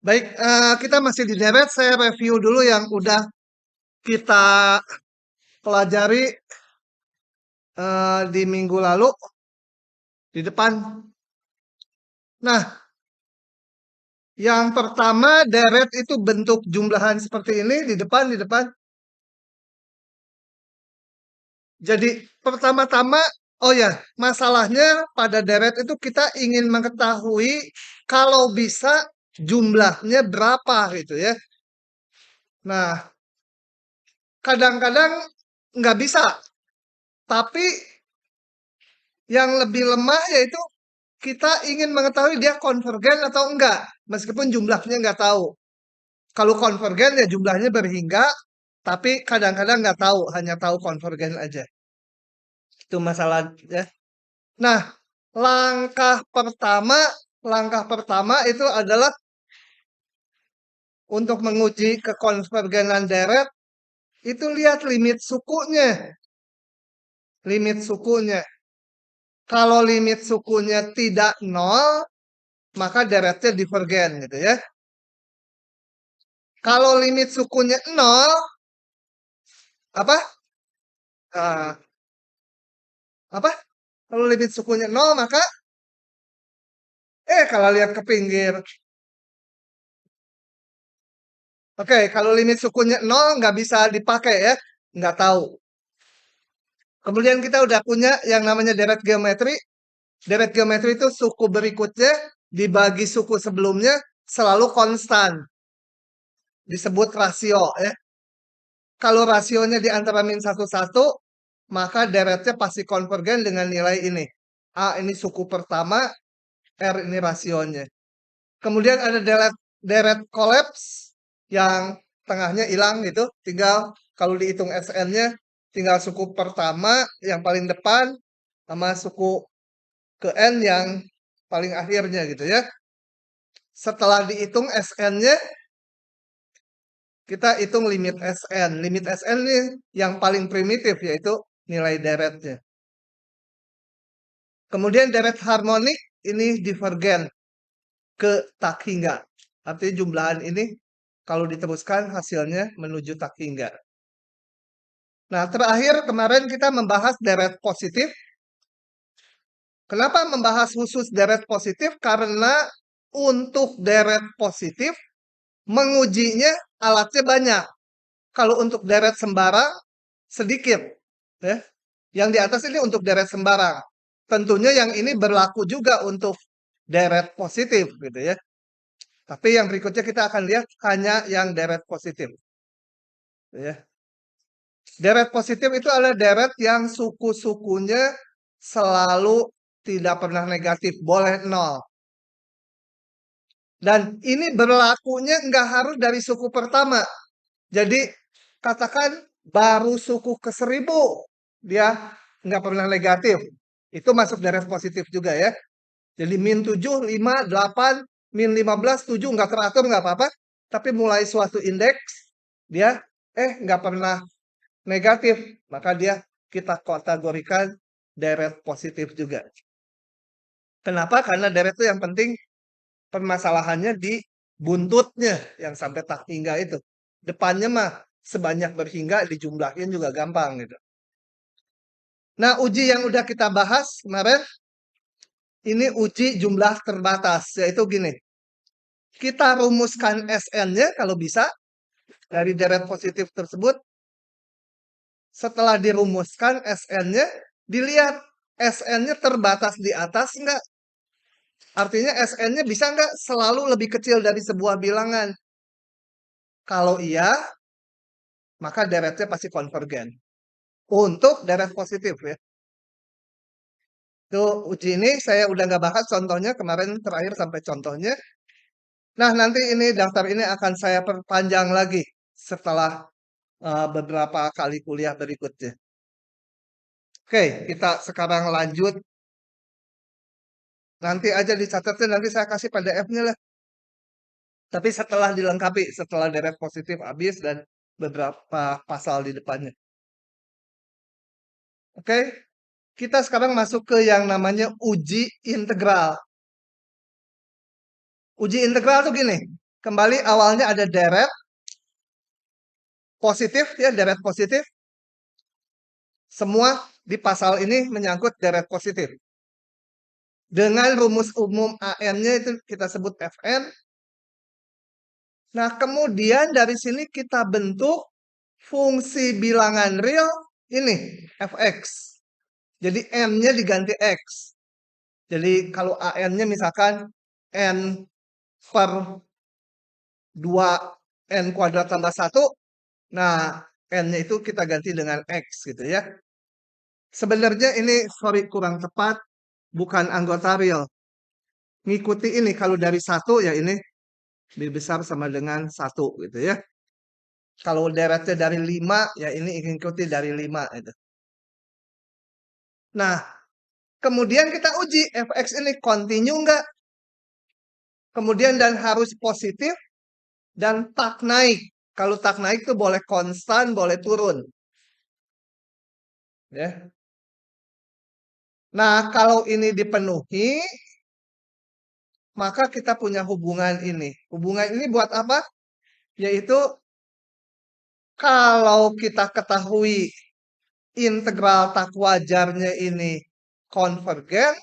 Baik, kita masih di deret. Saya review dulu yang udah kita pelajari di minggu lalu di depan. Nah, yang pertama deret itu bentuk jumlahan seperti ini di depan. Jadi pertama-tama, oh ya, masalahnya pada deret itu kita ingin mengetahui kalau bisa jumlahnya berapa gitu ya. Nah, kadang-kadang nggak bisa, tapi yang lebih lemah yaitu kita ingin mengetahui dia konvergen atau enggak, meskipun jumlahnya nggak tahu. Kalau konvergen ya jumlahnya berhingga, tapi kadang-kadang nggak tahu, hanya tahu konvergen aja. Itu masalah ya. Nah, langkah pertama itu adalah untuk menguji kekonvergenan deret, itu lihat limit sukunya. Limit sukunya. Kalau limit sukunya tidak nol, maka deretnya divergen gitu ya. Kalau limit sukunya nol, apa? Ah, apa? Kalau limit sukunya nol, maka kalau lihat ke pinggir. Oke, kalau limit sukunya nol nggak bisa dipakai ya, nggak tahu. Kemudian kita udah punya yang namanya deret geometri. Deret geometri itu suku berikutnya dibagi suku sebelumnya selalu konstan. Disebut rasio ya. Kalau rasionya di antara min 1, 1, maka deretnya pasti konvergen dengan nilai ini. A ini suku pertama, R ini rasionya. Kemudian ada deret kolaps yang tengahnya hilang gitu. Tinggal kalau dihitung SN-nya tinggal suku pertama yang paling depan sama suku ke N yang paling akhirnya gitu ya. Setelah dihitung SN-nya, kita hitung limit SN. Limit SN ini yang paling primitif yaitu nilai deretnya. Kemudian deret harmonik ini divergen ke tak hingga. Artinya jumlahan ini kalau diteruskan hasilnya menuju tak hingga. Nah, terakhir kemarin kita membahas deret positif. Kenapa membahas khusus deret positif? Karena untuk deret positif mengujinya alatnya banyak. Kalau untuk deret sembarang sedikit, ya. Yang di atas ini untuk deret sembarang. Tentunya yang ini berlaku juga untuk deret positif, gitu ya. Tapi yang berikutnya kita akan lihat hanya yang deret positif, ya. Deret positif itu adalah deret yang suku-sukunya selalu tidak pernah negatif, boleh nol. Dan ini berlakunya nggak harus dari suku pertama. Jadi katakan baru suku ke 1000 dia nggak pernah negatif. Itu masuk deret positif juga ya. Jadi min 7, 5, 8, min 15, 7 nggak teratur nggak apa-apa. Tapi mulai suatu indeks dia nggak pernah negatif. Maka dia kita kategorikan deret positif juga. Kenapa? Karena deret itu yang penting permasalahannya di buntutnya yang sampai tak hingga itu. Depannya mah sebanyak berhingga dijumlahin juga gampang gitu. Nah, uji yang udah kita bahas kemarin ini uji jumlah terbatas, yaitu gini. Kita rumuskan SN-nya kalau bisa dari deret positif tersebut. Setelah dirumuskan SN-nya, dilihat SN-nya terbatas di atas enggak? Artinya SN-nya bisa nggak selalu lebih kecil dari sebuah bilangan? Kalau iya, maka deretnya pasti konvergen. Untuk deret positif ya. Tuh uji ini saya udah nggak bahas contohnya kemarin terakhir sampai contohnya. Nah nanti ini daftar ini akan saya perpanjang lagi setelah beberapa kali kuliah berikutnya. Oke, kita sekarang lanjut. Nanti aja dicatatnya, nanti saya kasih PDF-nya lah. Tapi setelah dilengkapi, setelah deret positif habis dan beberapa pasal di depannya. Oke, kita sekarang masuk ke yang namanya uji integral. Uji integral tuh gini. Kembali awalnya ada deret positif ya, deret positif. Semua di pasal ini menyangkut deret positif. Dengan rumus umum AN-nya itu kita sebut Fn. Nah, kemudian dari sini kita bentuk fungsi bilangan real ini Fx. Jadi n-nya diganti x. Jadi kalau AN-nya misalkan n per 2 n kuadrat tambah 1. Nah, n-nya itu kita ganti dengan x gitu ya. Sebenarnya ini sorry kurang tepat, bukan anggota real. Ngikuti ini kalau dari 1 ya ini lebih besar sama dengan 1 gitu ya. Kalau deretnya dari 5 ya ini ikuti dari 5 itu. Nah, kemudian kita uji fx ini continue enggak? Kemudian dan harus positif dan tak naik. Kalau tak naik itu boleh konstan, boleh turun. Ya. Nah, kalau ini dipenuhi, maka kita punya hubungan ini. Hubungan ini buat apa? Yaitu kalau kita ketahui integral tak wajarnya ini konvergen,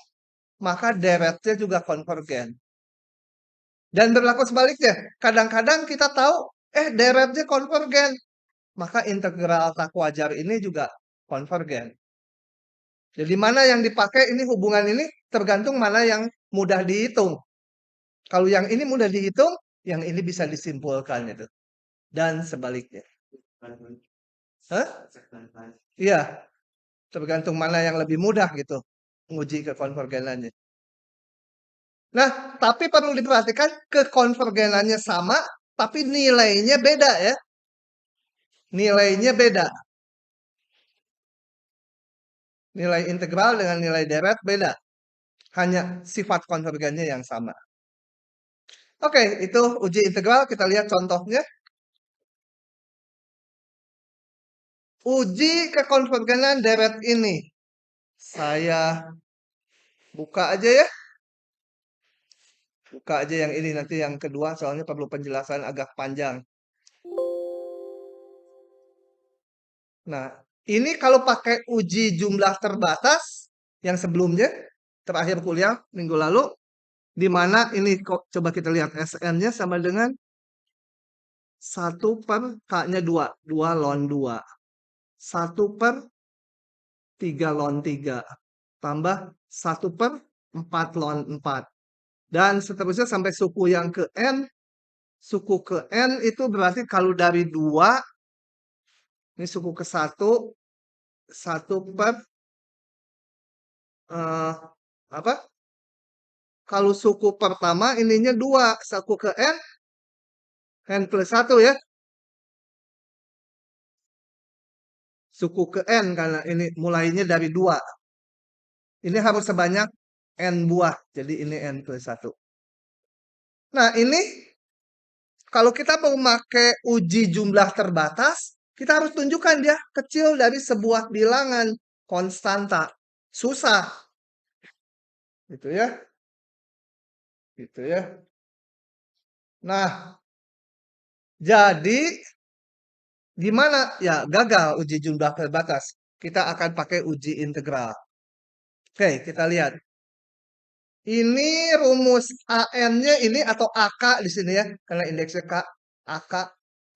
maka deretnya juga konvergen. Dan berlaku sebaliknya. Kadang-kadang kita tahu, deretnya konvergen. Maka integral tak wajar ini juga konvergen. Jadi mana yang dipakai ini hubungan ini tergantung mana yang mudah dihitung. Kalau yang ini mudah dihitung, yang ini bisa disimpulkan itu. Dan sebaliknya. Hah? Iya, tergantung mana yang lebih mudah gitu. Menguji kekonvergenannya. Nah, tapi perlu diperhatikan kekonvergenannya sama, tapi nilainya beda ya. Nilainya beda. Nilai integral dengan nilai deret beda. Hanya sifat konvergennya yang sama. Oke, itu uji integral. Kita lihat contohnya. Uji kekonvergenan deret ini. Saya buka aja ya. Buka aja yang ini, nanti yang kedua soalnya perlu penjelasan agak panjang. Nah, ini kalau pakai uji jumlah terbatas yang sebelumnya, terakhir kuliah minggu lalu, di mana ini kok coba kita lihat SN-nya sama dengan 1 per K-nya 2, 2 ln 2. 1 per 3 ln 3, tambah 1 per 4 ln 4. Dan seterusnya sampai suku yang ke N. Suku ke N itu berarti kalau dari 2, ini suku ke 1, 1 per apa? Kalau suku pertama ininya 2, suku ke N, N plus 1 ya. Suku ke N karena ini mulainya dari 2. Ini harus sebanyak N buah, jadi ini N plus 1. Nah ini, kalau kita mau pakai uji jumlah terbatas, kita harus tunjukkan dia kecil dari sebuah bilangan konstanta. Susah. Gitu ya. Gitu ya. Nah, jadi gimana? Ya, gagal uji jumlah terbatas. Kita akan pakai uji integral. Oke, kita lihat. Ini rumus AN-nya ini atau AK di sini ya. Karena indeksnya K. AK.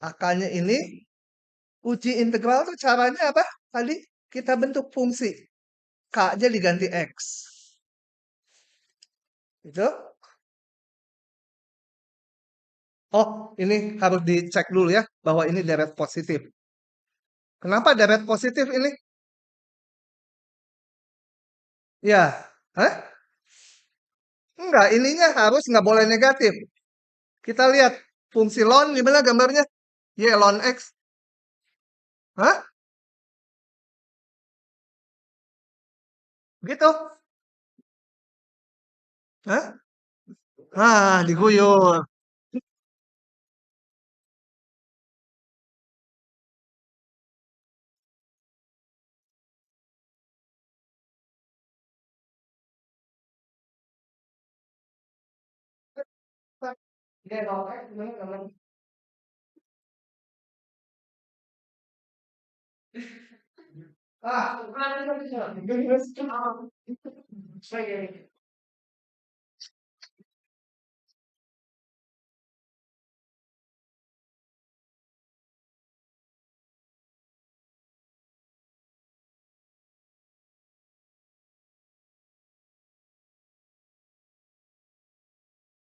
AK-nya ini. Uji integral itu caranya apa? Tadi kita bentuk fungsi. K-nya diganti X. Itu. Oh, ini harus dicek dulu ya. Bahwa ini deret positif. Kenapa deret positif ini? Ya. Hah? Enggak, ininya harus nggak boleh negatif. Kita lihat fungsi ln gimana gambarnya? Y ln X. Hah? Gitu. Hah? Diguyur. Ah,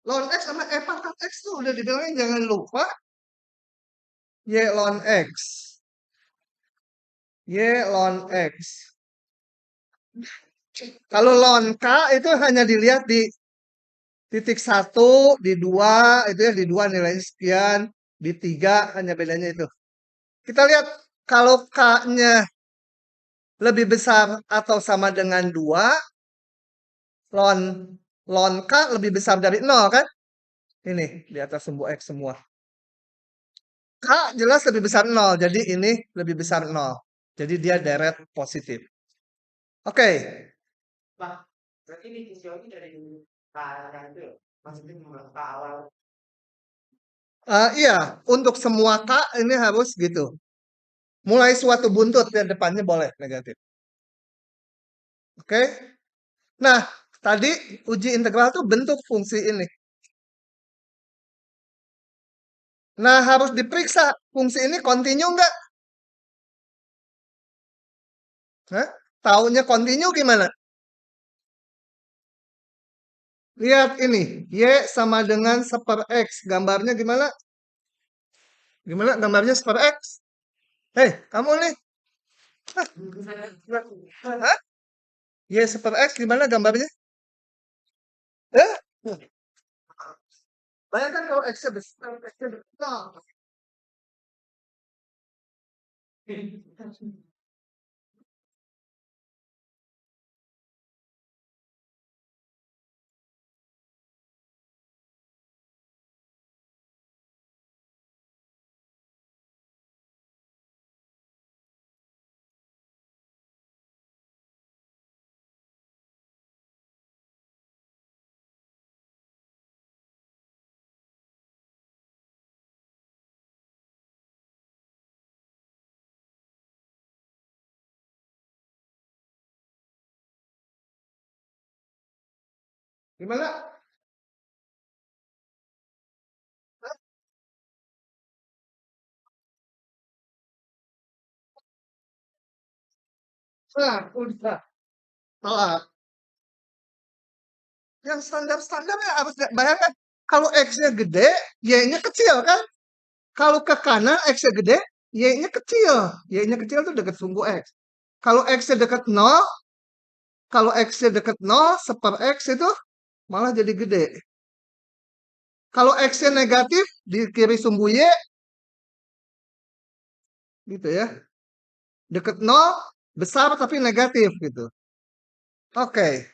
ln X sama E pangkat X tuh udah dibilangin jangan lupa Y ln X. Y ln X. Kalau ln K itu hanya dilihat di titik 1, di 2, itu ya di 2 nilainya sekian, di 3 hanya bedanya itu. Kita lihat kalau K-nya lebih besar atau sama dengan 2, ln K lebih besar dari 0 kan? Ini di atas sumbu X semua. K jelas lebih besar 0, jadi ini lebih besar 0. Jadi dia deret positif. Oke. Iya, untuk semua K ini harus gitu. Mulai suatu buntut ya depannya boleh negatif. Oke. Nah, tadi uji integral tuh bentuk fungsi ini. Nah, harus diperiksa fungsi ini kontinu nggak? Hah? Taunya kontinu gimana? Lihat ini, Y sama dengan 1/X. Gambarnya gimana? Gimana gambarnya 1/X? Hei, kamu nih. Hah? Y 1/X gimana gambarnya? Eh? Bayangkan kalau X-nya besar, X-nya besar. Gimana? Nah, udah. Telat. Yang standar-standar ya harus bayangkan. Kalau X-nya gede, Y-nya kecil kan? Kalau ke kanan X-nya gede, Y-nya kecil. Y-nya kecil tuh dekat sumbu X. Kalau X-nya dekat 0, kalau X-nya dekat 0, 1/X itu malah jadi gede. Kalau X-nya negatif, di kiri sumbu Y, gitu ya. Dekat 0, besar tapi negatif gitu. Oke.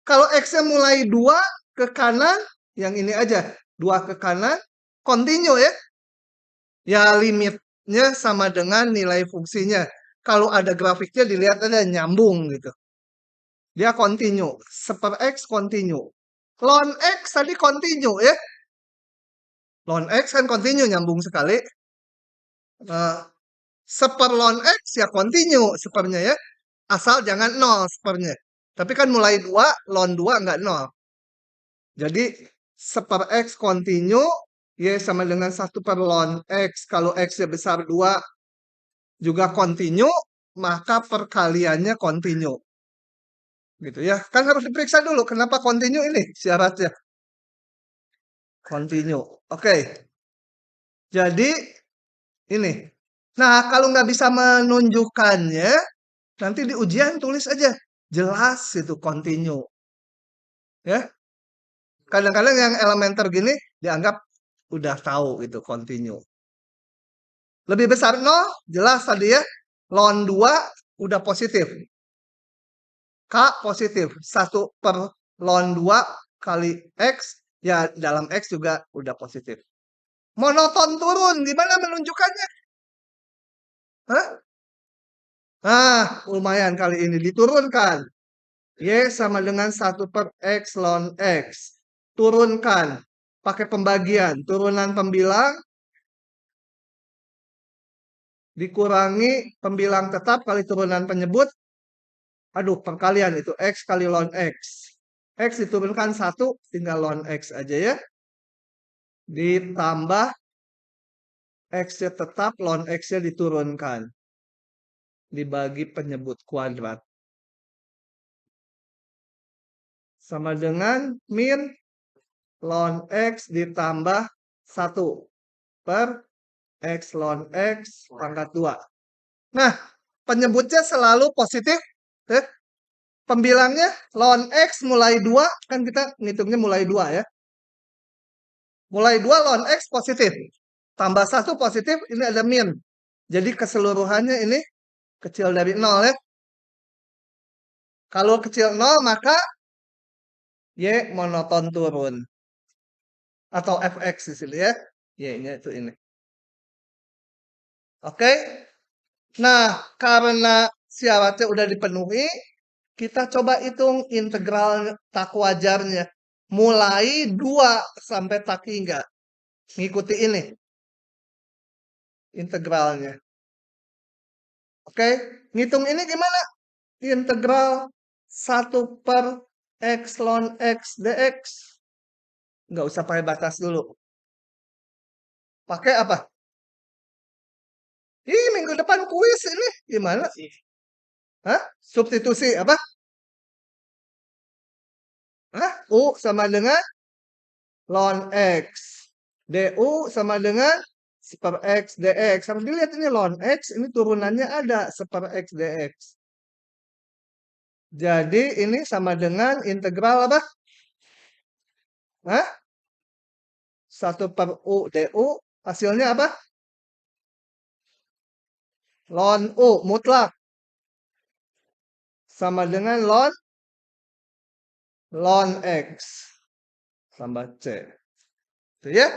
Kalau X-nya mulai 2 ke kanan, yang ini aja. 2 ke kanan, continue ya. Ya limitnya sama dengan nilai fungsinya. Kalau ada grafiknya dilihat ada nyambung gitu. Dia continue. 1/X continue. Ln X tadi continue ya. Ln X kan continue nyambung sekali. 1/ln X ya continue sepernya ya. Asal jangan 0 sepernya. Tapi kan mulai 2, ln 2 nggak 0. Jadi 1/X continue, Y sama dengan 1/ln X. Kalau X-nya besar 2 juga continue, maka perkaliannya continue. Gitu ya. Kan harus diperiksa dulu kenapa continue ini syaratnya. Continue. Oke. Jadi ini. Nah, kalau nggak bisa menunjukkannya, nanti di ujian tulis aja. Jelas itu continue. Ya. Kadang-kadang yang elementer gini dianggap udah tahu itu continue. Lebih besar 0, jelas tadi ya. Ln 2 udah positif. K positif. 1/ln 2 kali X, ya dalam X juga udah positif. Monoton turun, gimana menunjukkannya? Hah? Nah, lumayan kali ini diturunkan. Y sama dengan 1/X ln X. turunkan. Pakai pembagian. Turunan pembilang dikurangi pembilang tetap kali turunan penyebut. Aduh, perkalian itu. X kali ln X. X diturunkan 1, tinggal ln X aja ya. Ditambah X-nya tetap, ln X-nya diturunkan. Dibagi penyebut kuadrat. Sama dengan min ln X ditambah 1 per X ln X pangkat 2. Nah, penyebutnya selalu positif. Pembilangnya ln X mulai 2, kan kita ngitungnya mulai 2 ya. Mulai 2 ln X positif. Tambah 1 positif, ini ada min. Jadi keseluruhannya ini kecil dari 0 ya. Kalau kecil 0 maka Y monoton turun. Atau Fx di sini ya. Y-nya itu ini. Oke. Nah, karena syaratnya udah dipenuhi, kita coba hitung integral tak wajarnya. Mulai 2 sampai tak hingga. Ngikuti ini. Integralnya. Oke. Ngitung ini gimana? Integral 1 per X ln X dx. Nggak usah pakai batas dulu. Pakai apa? Ih, minggu depan kuis ini. Gimana sih? Hah? Substitusi apa? Hah? U sama dengan ln X. Du sama dengan seper X dx. Harus dilihat ini ln X, ini turunannya ada seper X dx. Jadi ini sama dengan integral apa? Hah? 1 per U du. Hasilnya apa? Ln U mutlak. Sama dengan ln X. Tambah C. Itu ya.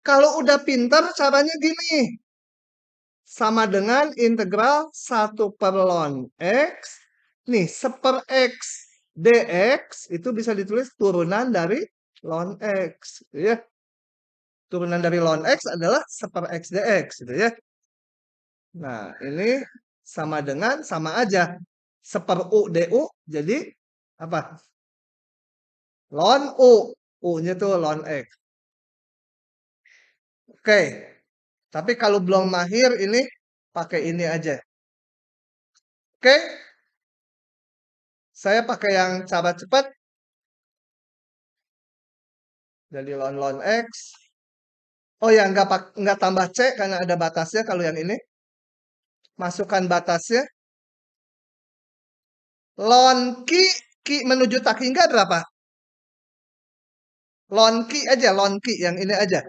Kalau udah pintar caranya gini. Sama dengan integral 1 per ln X. Nih, seper X dx itu bisa ditulis turunan dari ln X. Gitu ya. Turunan dari ln X adalah seper X dx. Gitu ya. Nah, ini sama dengan, sama aja. Seper U du, jadi apa? Ln U. U-nya tuh ln X. Oke. Tapi kalau belum mahir ini pakai ini aja. Oke. Saya pakai yang cara cepat. Jadi ln X. Oh ya, nggak tambah C karena ada batasnya kalau yang ini. Masukkan batasnya. Ln Q menuju tak hingga berapa? Ln Q aja, ln Q yang ini aja.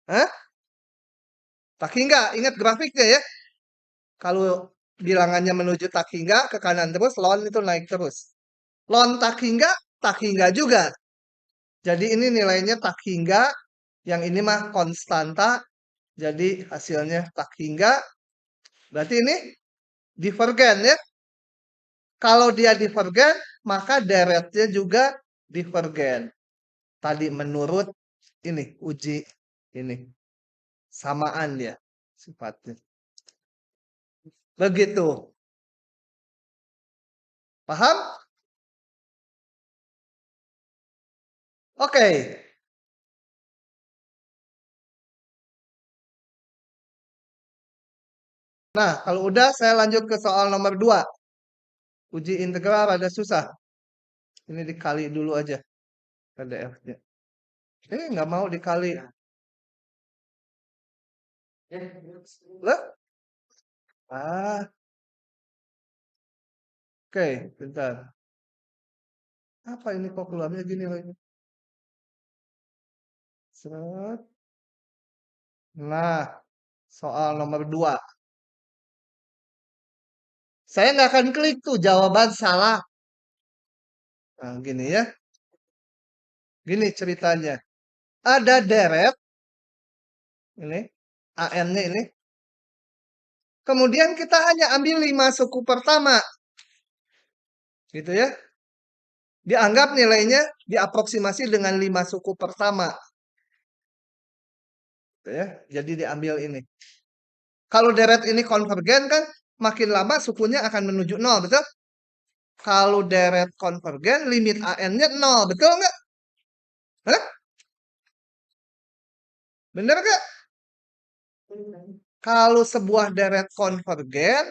Hah? Tak hingga, ingat grafiknya ya. Kalau bilangannya menuju tak hingga ke kanan terus, ln itu naik terus. Ln tak hingga juga. Jadi ini nilainya tak hingga, yang ini mah konstanta. Jadi hasilnya tak hingga. Berarti ini divergen ya. Kalau dia divergen, maka deretnya juga divergen. Tadi menurut ini uji ini samaan dia sifatnya. Begitu. Paham? Oke. Nah, kalau udah saya lanjut ke soal nomor 2. Uji integral ada susah. Ini dikali dulu aja PDF-nya. Nggak mau dikali. Lah? Ah, oke, bentar. Apa ini kok keluarnya gini lagi? Set. Nah, soal nomor 2. Saya nggak akan klik tuh jawaban salah. Nah, gini ya. Gini ceritanya. Ada deret. Ini. AN-nya ini. Kemudian kita hanya ambil 5 suku pertama. Gitu ya. Dianggap nilainya diaproksimasi dengan 5 suku pertama. Ya, jadi diambil ini. Kalau deret ini konvergen kan makin lama sukunya akan menuju 0, betul? Kalau deret konvergen limit AN-nya 0, betul nggak? Hah? Bener nggak? Kalau sebuah deret konvergen,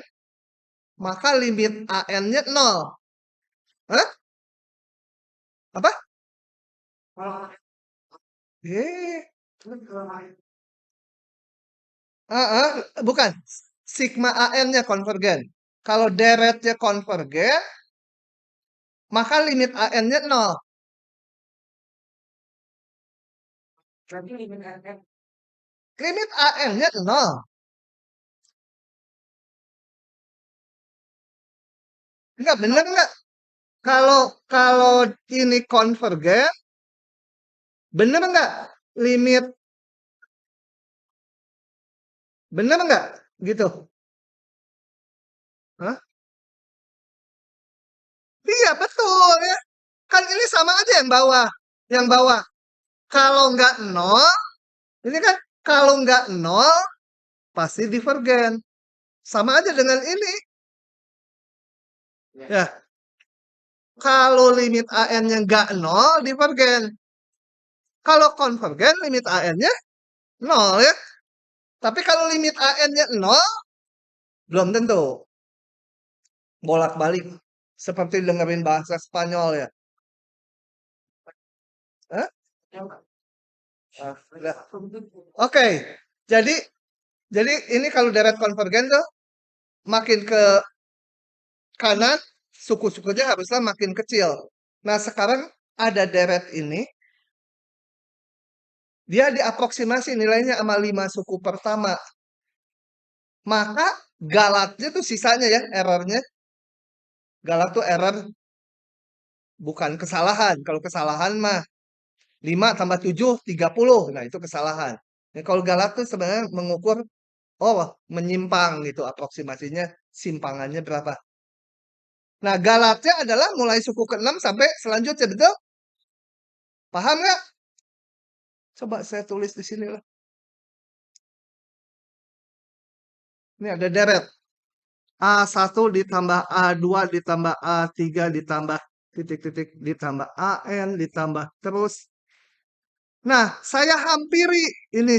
maka limit AN-nya 0. Hah? Apa? Eh, bukan. Sigma AN-nya konvergen. Kalau deretnya konvergen, maka limit AN-nya 0. Limit AN-nya 0. Enggak, bener nggak? Kalau kalau ini konvergen, bener nggak? Limit, bener nggak? Gitu. Hah? Iya, betul ya. Kan ini sama aja yang bawah. Yang bawah. Kalau nggak 0, ini kan kalau nggak 0, pasti divergen. Sama aja dengan ini. Ya, kalau limit AN-nya nggak 0, divergen. Kalau konvergen, limit AN-nya 0 ya. Tapi kalau limit AN-nya 0, belum tentu. Bolak-balik. Seperti dengerin bahasa Spanyol ya. Hah? Udah. Oke, jadi ini kalau deret konvergen tuh makin ke kanan, suku-sukunya harusnya makin kecil. Nah, sekarang ada deret ini, dia diaproksimasi nilainya sama 5 suku pertama. Maka galatnya tuh sisanya ya, errornya. Galat tuh error, bukan kesalahan. Kalau kesalahan mah 5 tambah 7, 30. Nah, itu kesalahan. Nah, kalau galat tuh sebenarnya mengukur, oh, menyimpang gitu, aproksimasinya, simpangannya berapa. Nah, galatnya adalah mulai suku ke-6 sampai selanjutnya, betul? Paham nggak? Coba saya tulis di sini lah. Ini ada deret. A1 ditambah A2 ditambah A3 ditambah titik-titik ditambah AN ditambah terus. Nah, saya hampiri ini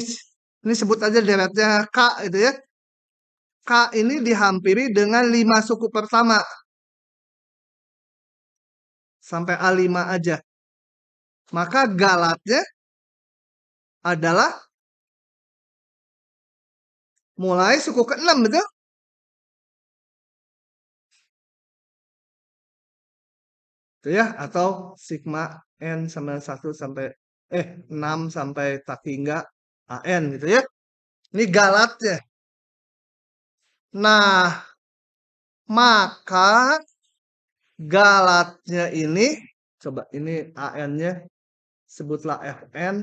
sebut aja deretnya K itu ya. K ini dihampiri dengan 5 suku pertama. Sampai A5 aja. Maka galatnya adalah mulai suku ke-6, betul? Itu ya, atau sigma N sama 1 sampai 6 sampai tak hingga AN gitu ya. Ini galatnya. Nah, maka galatnya ini, coba ini AN-nya, sebutlah Fn.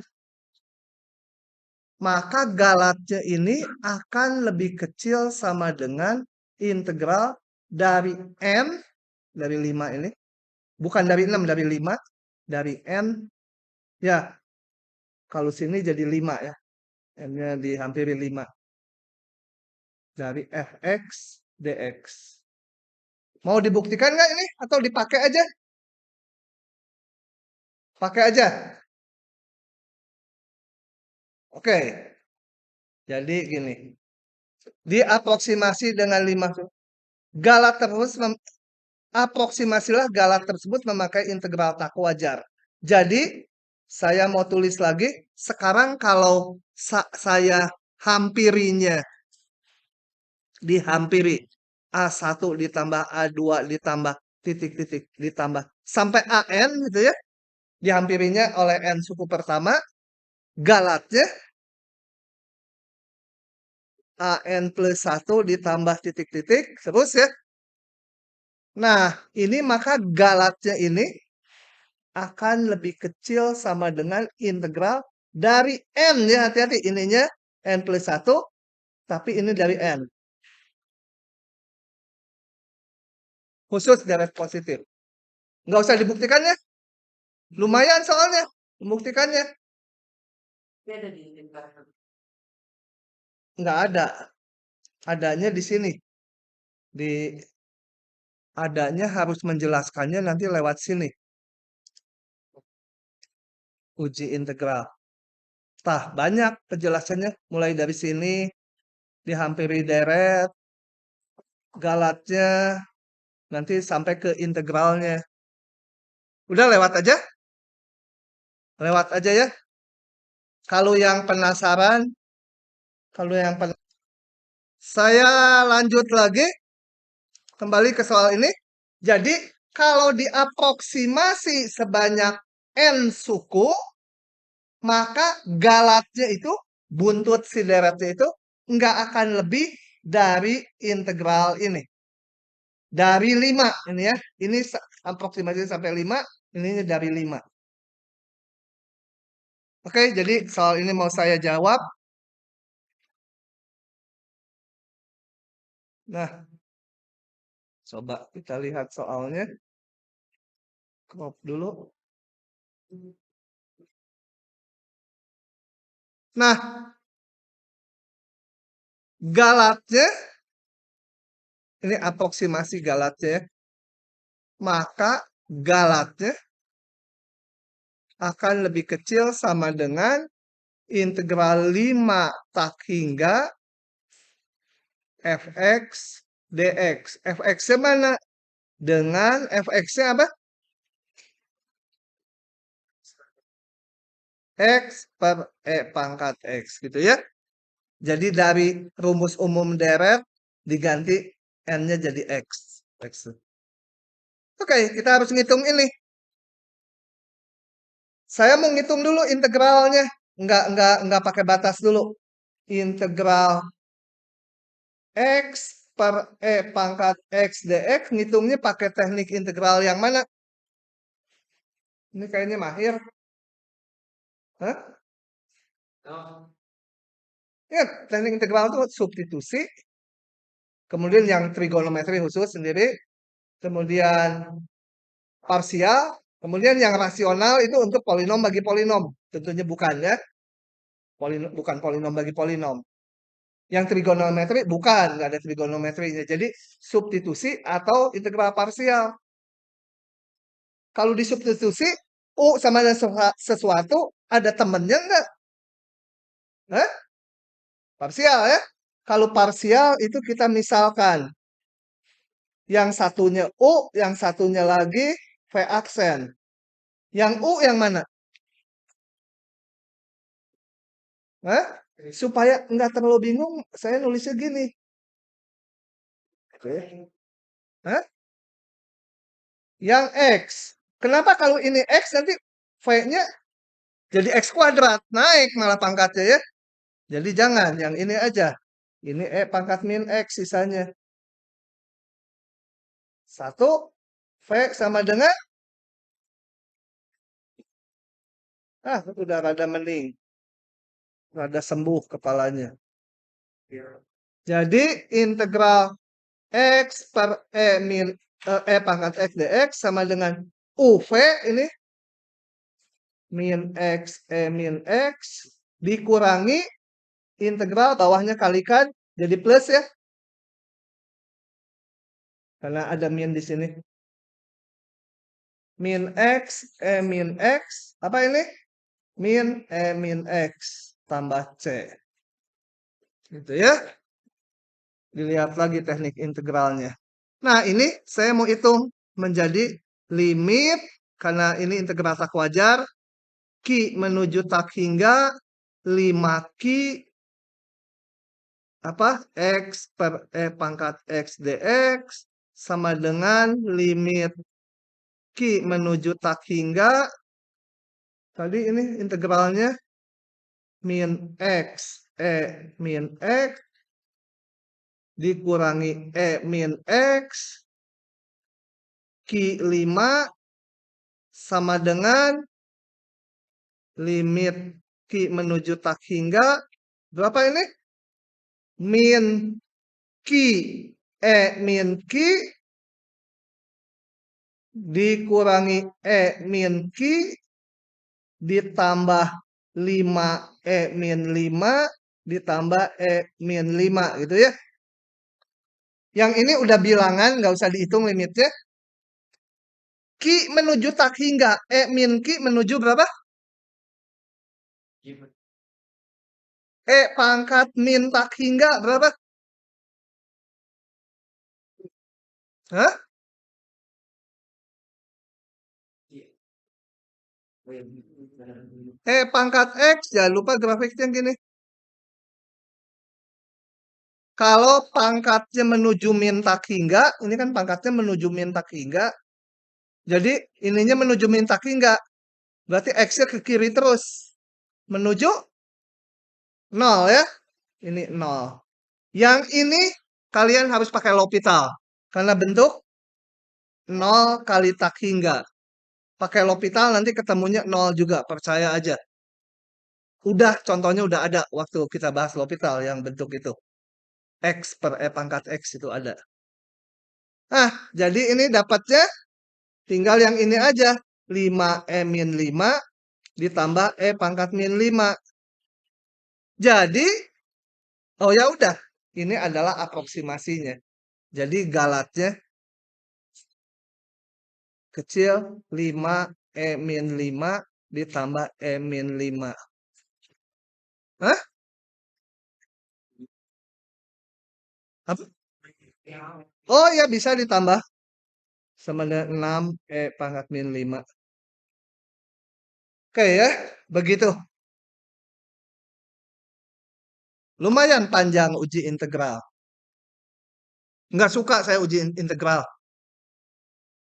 Maka galatnya ini akan lebih kecil sama dengan integral dari N, dari 5 ini. Bukan dari 6, dari 5. Dari N, ya, kalau sini jadi 5 ya. N-nya dihampiri 5. Dari Fx dx. Mau dibuktikan nggak ini? Atau dipakai aja? Pakai aja. Oke. Jadi gini. Diaproksimasi dengan 5. Galat terus aproksimasilah galat tersebut memakai integral tak wajar. Jadi saya mau tulis lagi. Sekarang kalau saya hampirinya dihampiri A1 ditambah A2 ditambah titik-titik ditambah sampai AN gitu ya. Dihampirinya oleh N suku pertama. Galatnya AN plus 1 ditambah titik-titik. Terus ya. Nah, ini maka galatnya ini akan lebih kecil sama dengan integral dari N ya. Hati-hati, ininya N plus 1. Tapi ini dari N. Khusus deret positif. Nggak usah dibuktikan ya. Lumayan soalnya membuktikannya. Nggak ada. Adanya di sini. Adanya harus menjelaskannya nanti lewat sini. Uji integral. Tah, banyak penjelasannya. Mulai dari sini, dihampiri deret, galatnya, nanti sampai ke integralnya. Udah lewat aja? Lewat aja ya. Kalau yang penasaran, saya lanjut lagi kembali ke soal ini. Jadi kalau diaproksimasi sebanyak n suku, maka galatnya itu, buntut si deretnya itu nggak akan lebih dari integral ini. Dari 5 ini ya. Ini aproksimasi sampai 5, ini dari 5. Oke, jadi soal ini mau saya jawab. Nah, coba kita lihat soalnya. Crop dulu. Nah, galatnya, ini aproksimasi galatnya ya. Maka galatnya akan lebih kecil sama dengan integral 5 tak hingga fx dx. Fx-nya mana? Dengan fx-nya apa? X per E pangkat X gitu ya. Jadi dari rumus umum deret diganti N-nya jadi X. Oke, kita harus ngitung ini. Saya mau ngitung dulu integralnya. Enggak pakai batas dulu. Integral X per E pangkat X dx, ngitungnya pakai teknik integral yang mana? Ini kayaknya mahir. Hah? Ya, teknik integral itu substitusi. Kemudian yang trigonometri khusus sendiri. Kemudian parsial. Kemudian yang rasional itu untuk polinom bagi polinom. Tentunya bukan ya. Bukan polinom bagi polinom. Yang trigonometri bukan, nggak ada trigonometrinya. Jadi substitusi atau integral parsial. Kalau disubstitusi, U sama dengan sesuatu, ada temennya nggak? Hah? Parsial ya. Kalau parsial itu kita misalkan. Yang satunya U, yang satunya lagi V aksen. Yang U yang mana? Hah? Supaya nggak terlalu bingung, saya nulisnya gini. Oke. Hah? Yang X. Kenapa kalau ini X nanti V-nya jadi X kuadrat. Naik malah pangkatnya ya. Jadi jangan, yang ini aja. Ini E pangkat min X sisanya. 1, V sama dengan, udah rada mending. Rada sembuh kepalanya. Jadi integral X per E pangkat X dx sama dengan UV ini min X min X dikurangi integral bawahnya kalikan jadi plus ya. Karena ada min di sini. Min X min X apa ini? Min min X tambah C. Gitu ya. Dilihat lagi teknik integralnya. Nah, ini saya mau hitung menjadi limit karena ini integral tak wajar Q menuju tak hingga 5Q X per E pangkat X dx sama dengan limit Q menuju tak hingga tadi ini integralnya min X min X dikurangi E min X Q5 sama dengan limit Q menuju tak hingga berapa ini? Min Q min Q dikurangi E min Q ditambah 5E min 5 ditambah E min 5 gitu ya. Yang ini udah bilangan, nggak usah dihitung limitnya. Q menuju tak hingga. E min Q menuju berapa? E pangkat min tak hingga berapa? Hah? E pangkat X, jangan lupa grafiknya gini. Kalau pangkatnya menuju min tak hingga, ini kan pangkatnya menuju min tak hingga. Jadi ininya menuju min tak hingga. Berarti X-nya ke kiri terus. Menuju 0 ya. Ini 0. Yang ini kalian harus pakai L'Hopital. Karena bentuk 0 kali tak hingga. Pakai L'Hopital nanti ketemunya 0 juga. Percaya aja. Udah, contohnya udah ada waktu kita bahas L'Hopital yang bentuk itu. X per E pangkat X itu ada. Nah, jadi ini dapatnya tinggal yang ini aja. 5E min 5 ditambah E pangkat min 5. Jadi, oh ya udah. Ini adalah aproksimasinya. Jadi galatnya kecil 5E min 5 ditambah E min 5. Hah? Apa? Oh ya bisa ditambah. Sama dengan 6E pangkat min 5. Oke ya, begitu. Lumayan panjang uji integral. Nggak suka saya uji integral.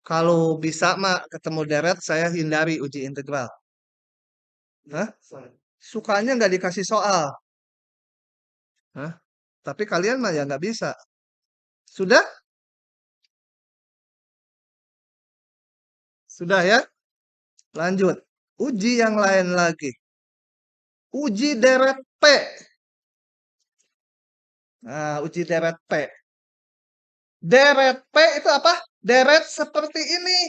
Kalau bisa mah ketemu deret, saya hindari uji integral. Hah? Sukanya nggak dikasih soal. Hah? Tapi kalian mah ya nggak bisa. Sudah? Sudah ya? Lanjut. Uji yang lain lagi. Uji deret P. Nah, uji deret P. Deret P itu apa? Deret seperti ini.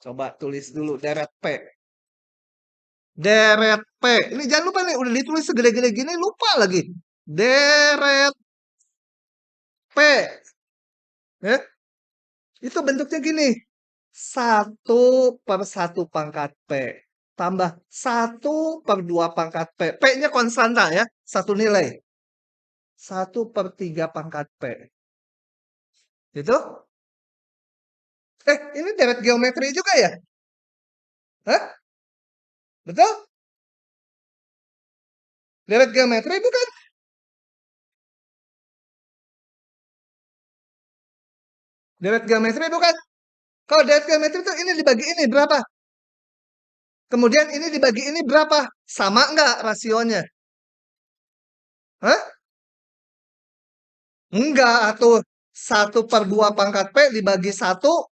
Coba tulis dulu deret P. Deret P. Ini jangan lupa nih, udah ditulis segede-gede gini, lupa lagi. Deret P. Ya, itu bentuknya gini. 1/1 pangkat P. Tambah 1/2 pangkat P. P-nya konstanta ya, satu nilai. 1/3 pangkat P. Itu? Ini deret geometri juga ya? Hah? Betul? Deret geometri bukan? Deret geometri bukan? Kalau deret geometri itu ini dibagi ini berapa? Kemudian ini dibagi ini berapa? Sama nggak rasionya? Hah? Enggak, atau 1/2 pangkat P dibagi 1,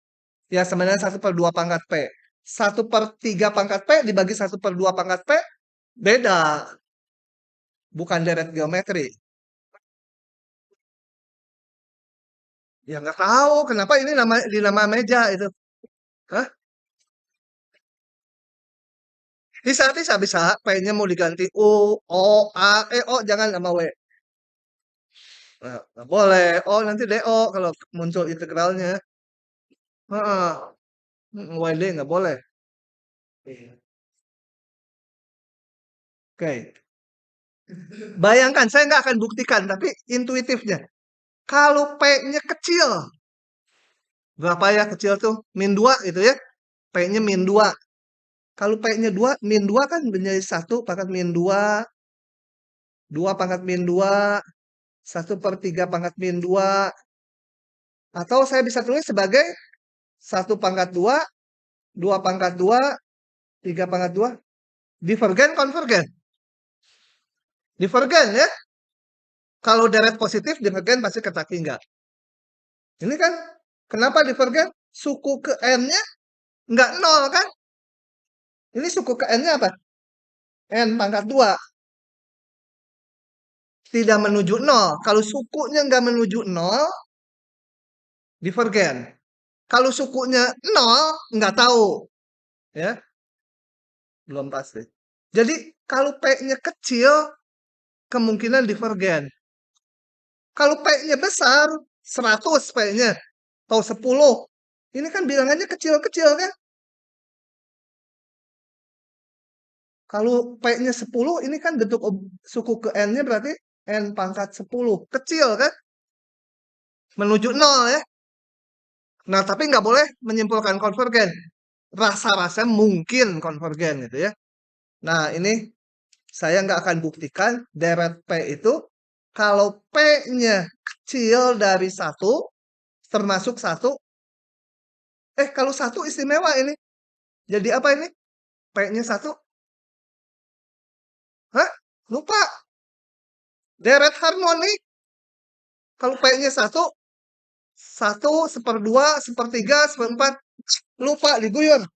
ya sebenarnya 1/2 pangkat P. 1/3 pangkat P dibagi 1/2 pangkat P, beda. Bukan deret geometri. Ya nggak tahu kenapa ini nama meja itu. Hah? Bisa. P-nya mau diganti U, O, A, O, jangan sama W. Nah, nggak boleh. Oh, nanti DO kalau muncul integralnya. Heeh. WD nggak boleh. Oke. Bayangkan, saya nggak akan buktikan, tapi intuitifnya. Kalau P-nya kecil, berapa ya kecil tuh? Min 2 gitu ya. P-nya min 2. Kalau P-nya 2, min 2 kan menjadi 1 pangkat min 2. 2 pangkat min 2. 1/3 pangkat min 2. Atau saya bisa tulis sebagai 1 pangkat 2, 2 pangkat 2, 3 pangkat 2. Divergen, konvergen? Divergen ya. Kalau deret positif, divergen pasti ketaki enggak. Ini kan, kenapa divergen? Suku ke N-nya enggak 0 kan? Ini suku ke N-nya apa? N pangkat 2. Tidak menuju 0. Kalau sukunya enggak menuju 0, divergen. Kalau sukunya 0, nggak tahu. Ya, belum pasti. Jadi, kalau P-nya kecil, kemungkinan divergen. Kalau P-nya besar, 100 P-nya, atau 10. Ini kan bilangannya kecil-kecil kan? Kalau P-nya 10, ini kan bentuk suku ke N-nya berarti N pangkat 10. Kecil kan? Menuju 0 ya. Nah, tapi nggak boleh menyimpulkan konvergen. Rasa-rasa mungkin konvergen gitu ya. Nah, ini saya nggak akan buktikan deret P itu kalau P-nya kecil dari 1, termasuk 1. Kalau 1 istimewa ini. Jadi apa ini? P-nya 1. Hah? Lupa. Deret harmonik. Kalau P-nya 1, 1, 1/2, 1/3, 1/4. Lupa, diguyur.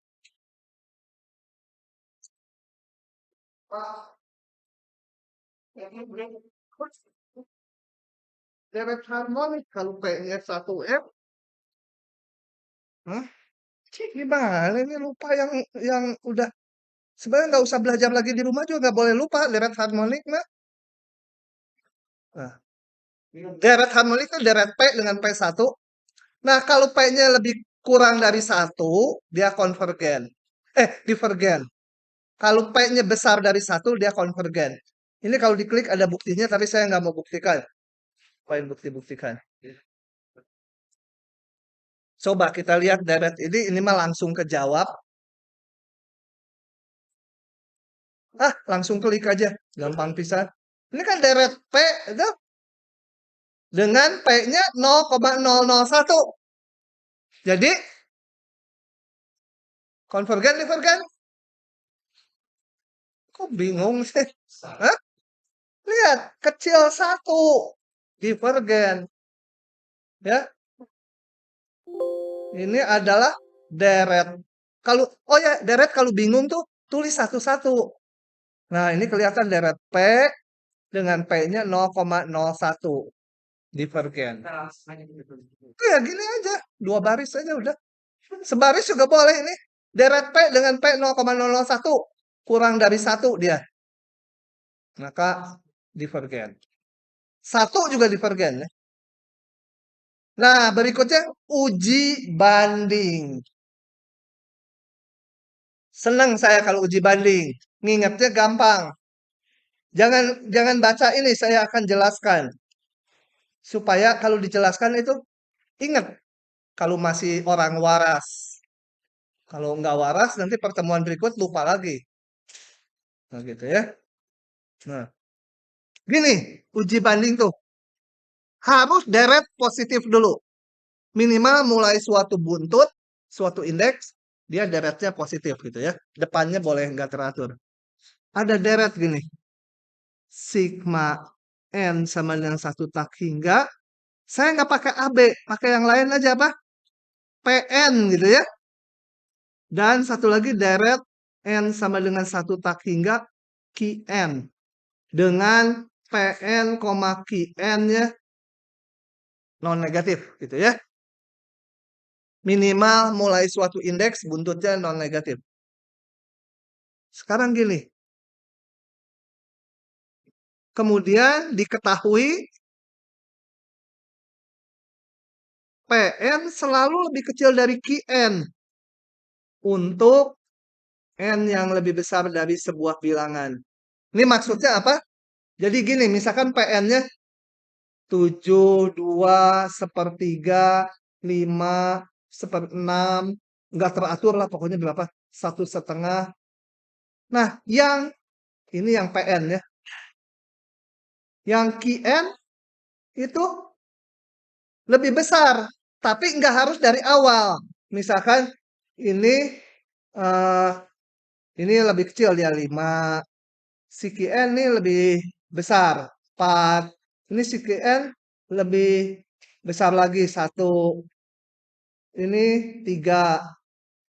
Deret harmonik kalau P-nya 1F. Hah? Gimana ini lupa yang udah. Sebenarnya nggak usah belajar lagi di rumah juga nggak boleh lupa deret harmonik mah. Nah, deret harmonik itu deret P dengan P1. Nah, kalau P-nya lebih kurang dari 1, dia konvergen. Divergen. Kalau P-nya besar dari 1, dia konvergen. Ini kalau diklik ada buktinya, tapi saya nggak mau buktikan. Poin bukti-buktikan. Coba kita lihat deret ini mah langsung kejawab. Langsung klik aja. Gampang pisan. Ini kan deret P itu dengan P-nya 0,001. Jadi, konvergen, divergen? Kok bingung sih? Hah? Lihat, kecil 1. Divergen. Ya, ini adalah deret. Oh ya, deret kalau bingung tuh tulis satu-satu. Nah, ini kelihatan deret P dengan P-nya 0,01. Divergen. Ya, gini aja. 2 baris aja udah. Sebaris juga boleh ini. Deret P dengan P 0,001. Kurang dari 1 dia. Maka divergen. 1 juga divergen ya. Nah, berikutnya uji banding. Senang saya kalau uji banding. Ngingetnya gampang. Jangan baca ini, saya akan jelaskan. Supaya kalau dijelaskan itu ingat kalau masih orang waras. Kalau nggak waras nanti pertemuan berikut lupa lagi. Nah, gitu ya. Nah, gini, uji banding tuh harus deret positif dulu. Minimal mulai suatu buntut, suatu indeks, dia deretnya positif gitu ya. Depannya boleh nggak teratur. Ada deret gini. Sigma N sama dengan 1 tak hingga. Saya nggak pakai AB, pakai yang lain aja apa? PN gitu ya. Dan satu lagi deret N sama dengan 1 tak hingga QN. Dengan PN, QN-nya non negatif gitu ya. Minimal mulai suatu indeks buntutnya non negatif. Sekarang gini. Kemudian diketahui PN selalu lebih kecil dari QN untuk N yang lebih besar dari sebuah bilangan. Ini maksudnya apa? Jadi gini, misalkan PN-nya 7, 2, 1/3, 5, 1/6, nggak teratur lah pokoknya berapa, 1/2. Nah, ini yang PN ya. Yang QN itu lebih besar, tapi nggak harus dari awal. Misalkan ini eh, ini lebih kecil dia 5. Si QN ini lebih besar 4. Ini si QN lebih besar lagi 1. Ini 3.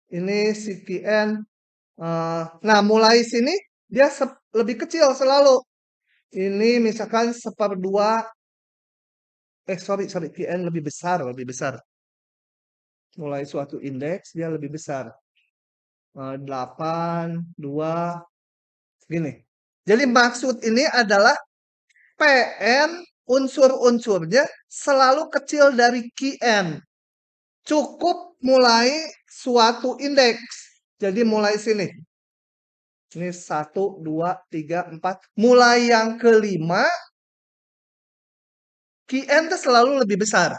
Ini si QN. Nah, mulai sini dia lebih kecil selalu. Ini misalkan 1/2. Sorry, QN lebih besar. mulai suatu indeks dia lebih besar. 8, 2, gini. Jadi maksud ini adalah PN unsur-unsurnya selalu kecil dari QN. Cukup mulai suatu indeks. Jadi mulai sini. Ini 1, 2, 3, 4. Mulai yang kelima, QN itu selalu lebih besar.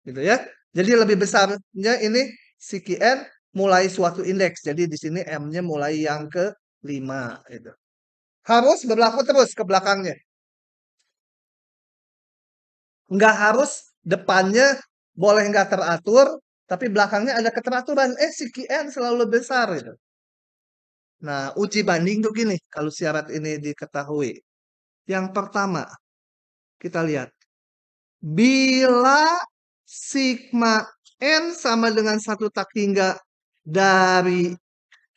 Gitu ya. Jadi lebih besarnya ini si QN mulai suatu indeks. Jadi di sini M-nya mulai yang kelima. Gitu. Harus berlaku terus ke belakangnya. Nggak harus depannya boleh nggak teratur, tapi belakangnya ada keteraturan. Si QN selalu lebih besar. Gitu. Nah, uji banding tuh gini, kalau syarat ini diketahui. Yang pertama, kita lihat. Bila sigma N sama dengan 1 tak hingga dari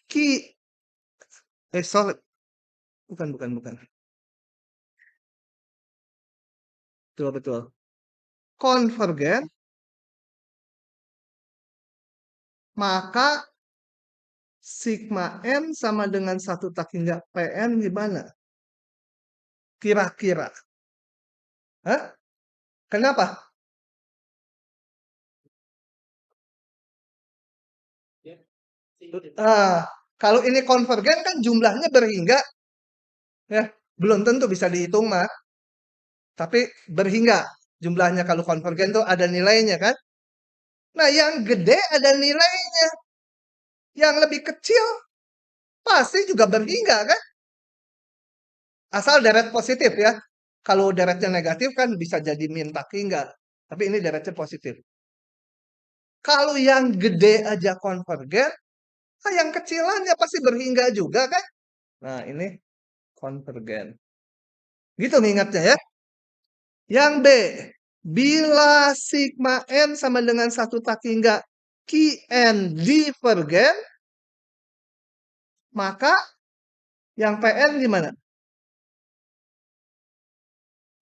Q, sorry, bukan. Betul. Konvergen, maka sigma N sama dengan 1 tak hingga Pn gimana? Kira-kira. Hah? Kenapa? Kalau ini konvergen kan jumlahnya berhingga, ya belum tentu bisa dihitung mah. Tapi berhingga jumlahnya kalau konvergen tuh ada nilainya kan? Nah, yang gede ada nilainya. Yang lebih kecil pasti juga berhingga kan? Asal deret positif ya. Kalau deretnya negatif kan bisa jadi min tak hingga. Tapi ini deretnya positif. Kalau yang gede aja konvergen, yang kecilannya pasti berhingga juga kan? Nah, ini konvergen. Gitu ngingatnya ya. Yang B, bila sigma N sama dengan 1 tak hingga Qn divergen, maka yang Pn gimana?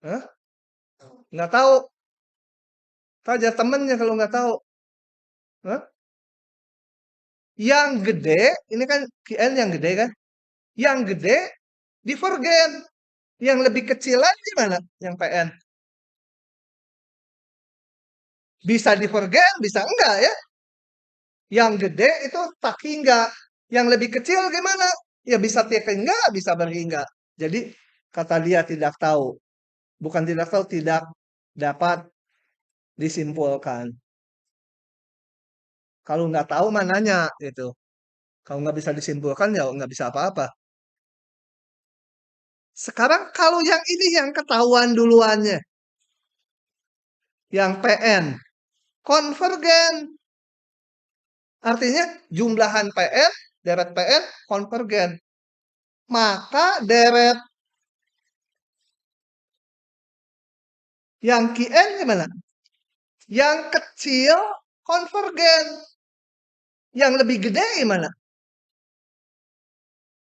Hah? Nggak tahu. Tanya temennya kalau nggak tahu. Hah? Yang gede, ini kan Qn yang gede kan? Yang gede divergen. Yang lebih kecilan gimana? Yang Pn. Bisa divergen, bisa enggak ya? Yang gede itu tak hingga. Yang lebih kecil gimana? Ya bisa tak hingga, bisa berhingga. Jadi kata dia tidak tahu. Bukan tidak tahu, tidak dapat disimpulkan. Kalau nggak tahu mananya itu. Kalau nggak bisa disimpulkan ya nggak bisa apa-apa. Sekarang kalau yang ini yang ketahuan duluannya. Yang PN. Konvergen. Artinya jumlahan PN, deret PN, konvergen. Maka deret yang QN gimana? Yang kecil konvergen. Yang lebih gede gimana?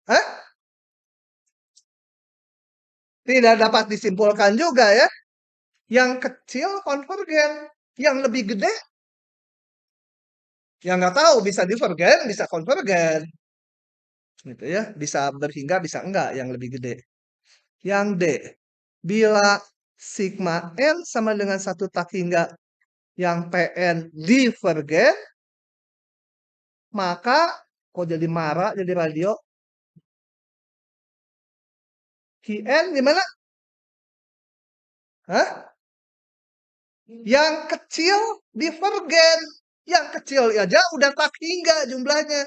Hah? Tidak dapat disimpulkan juga ya. Yang kecil konvergen. Yang lebih gede, yang nggak tahu bisa divergen, bisa konvergen. Gitu ya. Bisa berhingga, bisa enggak yang lebih gede. Yang D, bila sigma N sama dengan 1 tak hingga yang PN divergen, maka kok jadi marah, jadi radio. QN gimana? Hah? Yang kecil divergen. Yang kecil aja udah tak hingga jumlahnya.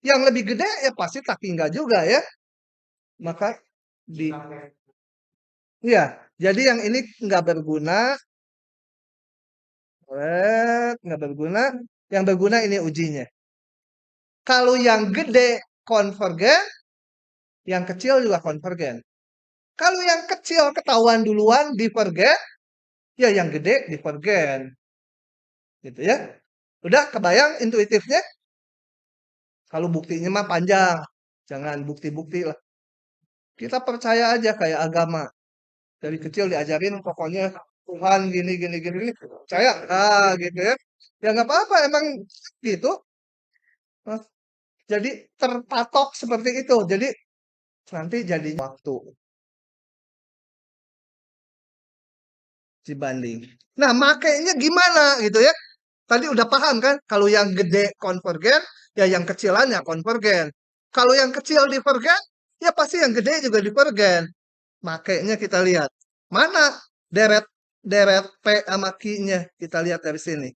Yang lebih gede ya pasti tak hingga juga ya. Maka di ya, jadi yang ini nggak berguna. Nggak berguna. Yang berguna ini ujinya. Kalau yang gede konvergen, yang kecil juga konvergen. Kalau yang kecil ketahuan duluan divergen, ya yang gede divergen. Gitu ya. Udah kebayang intuitifnya? Kalau buktinya mah panjang. Jangan bukti-bukti lah. Kita percaya aja kayak agama. Dari kecil diajarin pokoknya Tuhan gini. Percaya? Gitu ya. Ya nggak apa-apa, emang gitu. Nah, jadi terpatok seperti itu. Jadi nanti jadi waktu dibanding. Nah, makainya gimana gitu ya? Tadi udah paham kan? Kalau yang gede konvergen, ya yang kecilan ya konvergen. Kalau yang kecil divergen, ya pasti yang gede juga divergen. Makainya kita lihat. Mana deret deret P sama Q-nya? Kita lihat dari sini.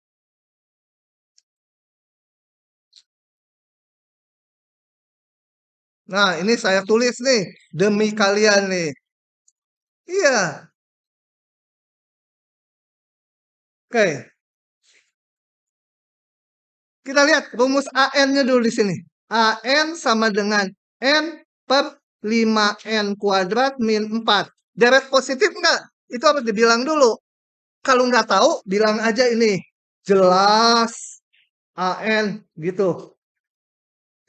Nah, ini saya tulis nih demi kalian nih. Iya, oke. Kita lihat rumus AN-nya dulu di sini. AN sama dengan N per 5N kuadrat min 4. Deret positif nggak? Itu harus dibilang dulu. Kalau nggak tahu, bilang aja ini. Jelas AN gitu.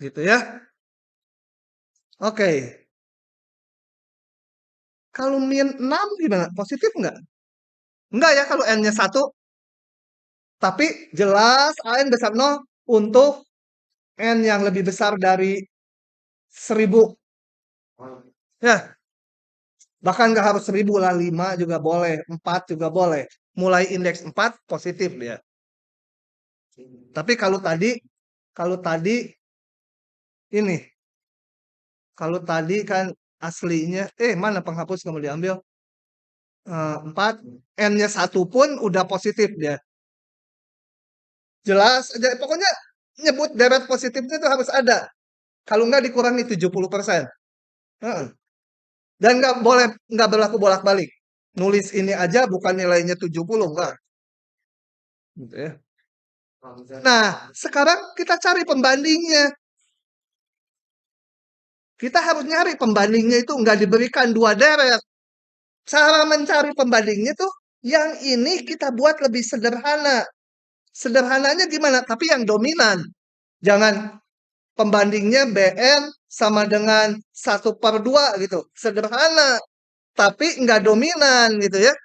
Gitu ya. Oke. Kalau min 6 gimana? Positif nggak? Enggak ya kalau N-nya 1. Tapi jelas AN besar 0 untuk N yang lebih besar dari 1000. Ya, bahkan nggak harus 1000 lah, 5 juga boleh, 4 juga boleh. Mulai indeks 4 positif dia. Tapi kalau tadi ini, kalau tadi kan aslinya, mana penghapus kamu diambil? 4, N-nya 1 pun udah positif dia. Jelas, pokoknya nyebut deret positifnya itu harus ada. Kalau nggak dikurangi 70%. Heeh. Dan nggak berlaku bolak-balik. Nulis ini aja bukan nilainya 70, enggak. Gitu ya. Nah, sekarang kita cari pembandingnya. Kita harus nyari pembandingnya itu nggak diberikan 2 deret. Cara mencari pembandingnya tuh yang ini kita buat lebih sederhana. Sederhananya gimana? Tapi yang dominan. Jangan pembandingnya BN sama dengan 1/2 gitu. Sederhana. Tapi nggak dominan gitu ya.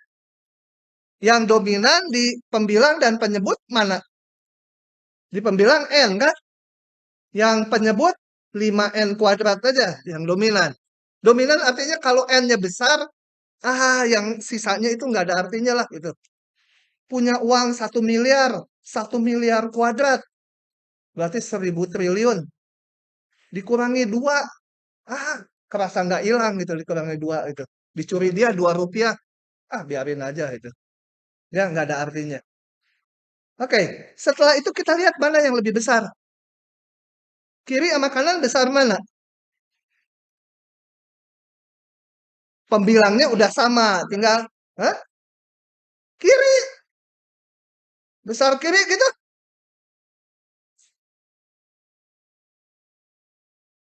Yang dominan di pembilang dan penyebut mana? Di pembilang N kan? Yang penyebut 5N kuadrat aja yang dominan. Dominan artinya kalau N-nya besar, yang sisanya itu nggak ada artinya lah gitu. Punya uang 1 miliar, 1 miliar kuadrat, berarti 1000 triliun. Dikurangi 2, kerasa nggak hilang gitu dikurangi 2 itu. Dicuri dia 2 rupiah, biarin aja itu. Ya nggak ada artinya. Oke, setelah itu kita lihat mana yang lebih besar. Kiri sama kanan besar mana? Pembilangnya udah sama, tinggal kiri. Besar kiri gitu.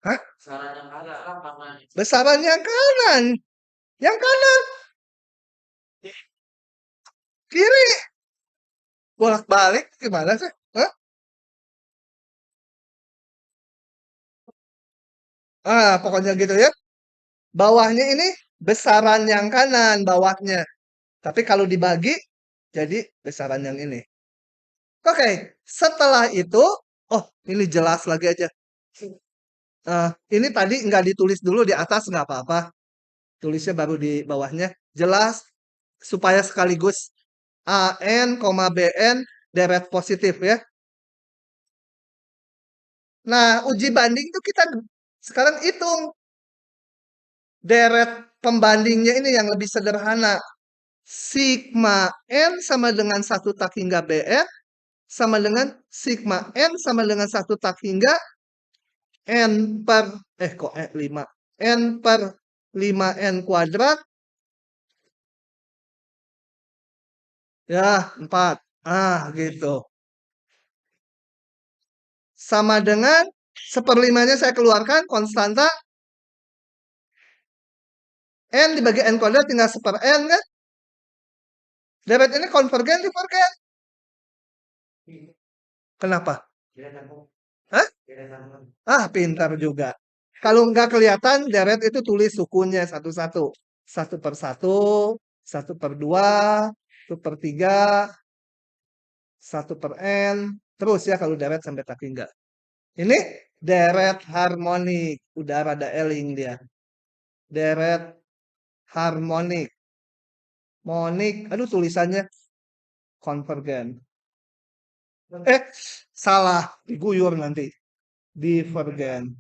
Hah? Besaran yang kanan. Yang kanan. Kiri. Bolak-balik gimana sih? Hah? Pokoknya gitu ya. Bawahnya ini besaran yang kanan bawahnya. Tapi kalau dibagi jadi besaran yang ini. Oke, setelah itu, ini jelas lagi aja. Ini tadi nggak ditulis dulu di atas nggak apa-apa. Tulisnya baru di bawahnya. Jelas supaya sekaligus AN, BN deret positif ya. Nah, uji banding itu kita sekarang hitung deret pembandingnya ini yang lebih sederhana. Sigma N sama dengan 1 tak hingga BN sama dengan sigma N sama dengan 1 tak hingga N per, 5. N per 5N kuadrat. Ya, 4. Gitu. Sama dengan 1/5-nya saya keluarkan, konstanta. N dibagi N kuadrat tinggal 1/N kan? Deret ini konvergen, divergen. Kenapa? Hah? Pintar juga. Kalau nggak kelihatan, deret itu tulis sukunya satu-satu. 1/1, 1/2, 1/3. 1 per N, terus ya kalau deret sampai tak hingga. Ini deret harmonik, udah rada eling dia. Deret harmonik. Monik, aduh tulisannya konvergen. Salah, diguyur nanti. Divergen.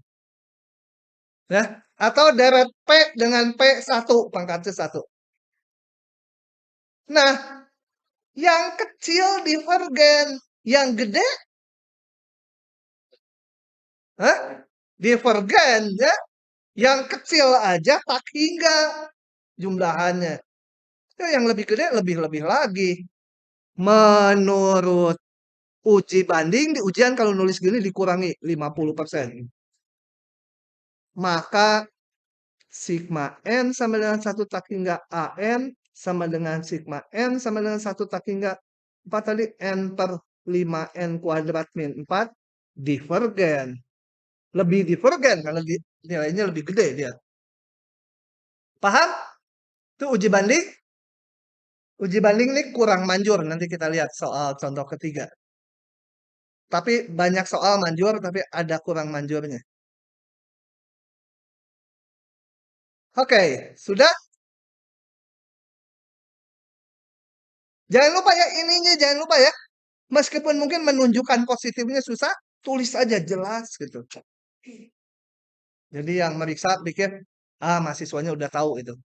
Ya, atau deret P dengan P1, pangkatnya 1. Nah, yang kecil divergen, yang gede divergen ya. Yang kecil aja tak hingga jumlahannya. Itu yang lebih gede lebih-lebih lagi. Menurut uji banding di ujian kalau nulis gini dikurangi 50%. Maka sigma N sama dengan 1 tak hingga AN sama dengan sigma N sama dengan 1 tak hingga 4 tadi N per 5N kuadrat min 4 divergen. Lebih divergen karena nilainya lebih gede dia. Paham? Itu uji banding. Uji banding ini kurang manjur. Nanti kita lihat soal contoh ketiga. Tapi banyak soal manjur, tapi ada kurang manjurnya. Oke, sudah? Jangan lupa ya ininya, jangan lupa ya. Meskipun mungkin menunjukkan positifnya susah, tulis aja jelas gitu. Jadi yang meriksa pikir, mahasiswanya udah tahu itu.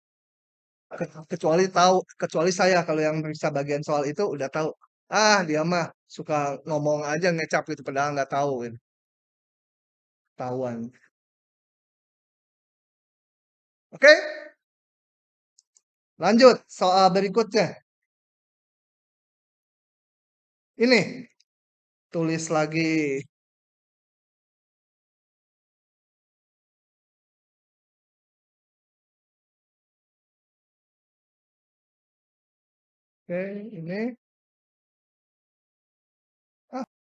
Kecuali saya kalau yang meriksa bagian soal itu udah tahu. Dia mah suka ngomong aja ngecap gitu padahal nggak tahu gitu. Tahuan. Oke? Lanjut soal berikutnya. Ini tulis lagi. Oke, ini.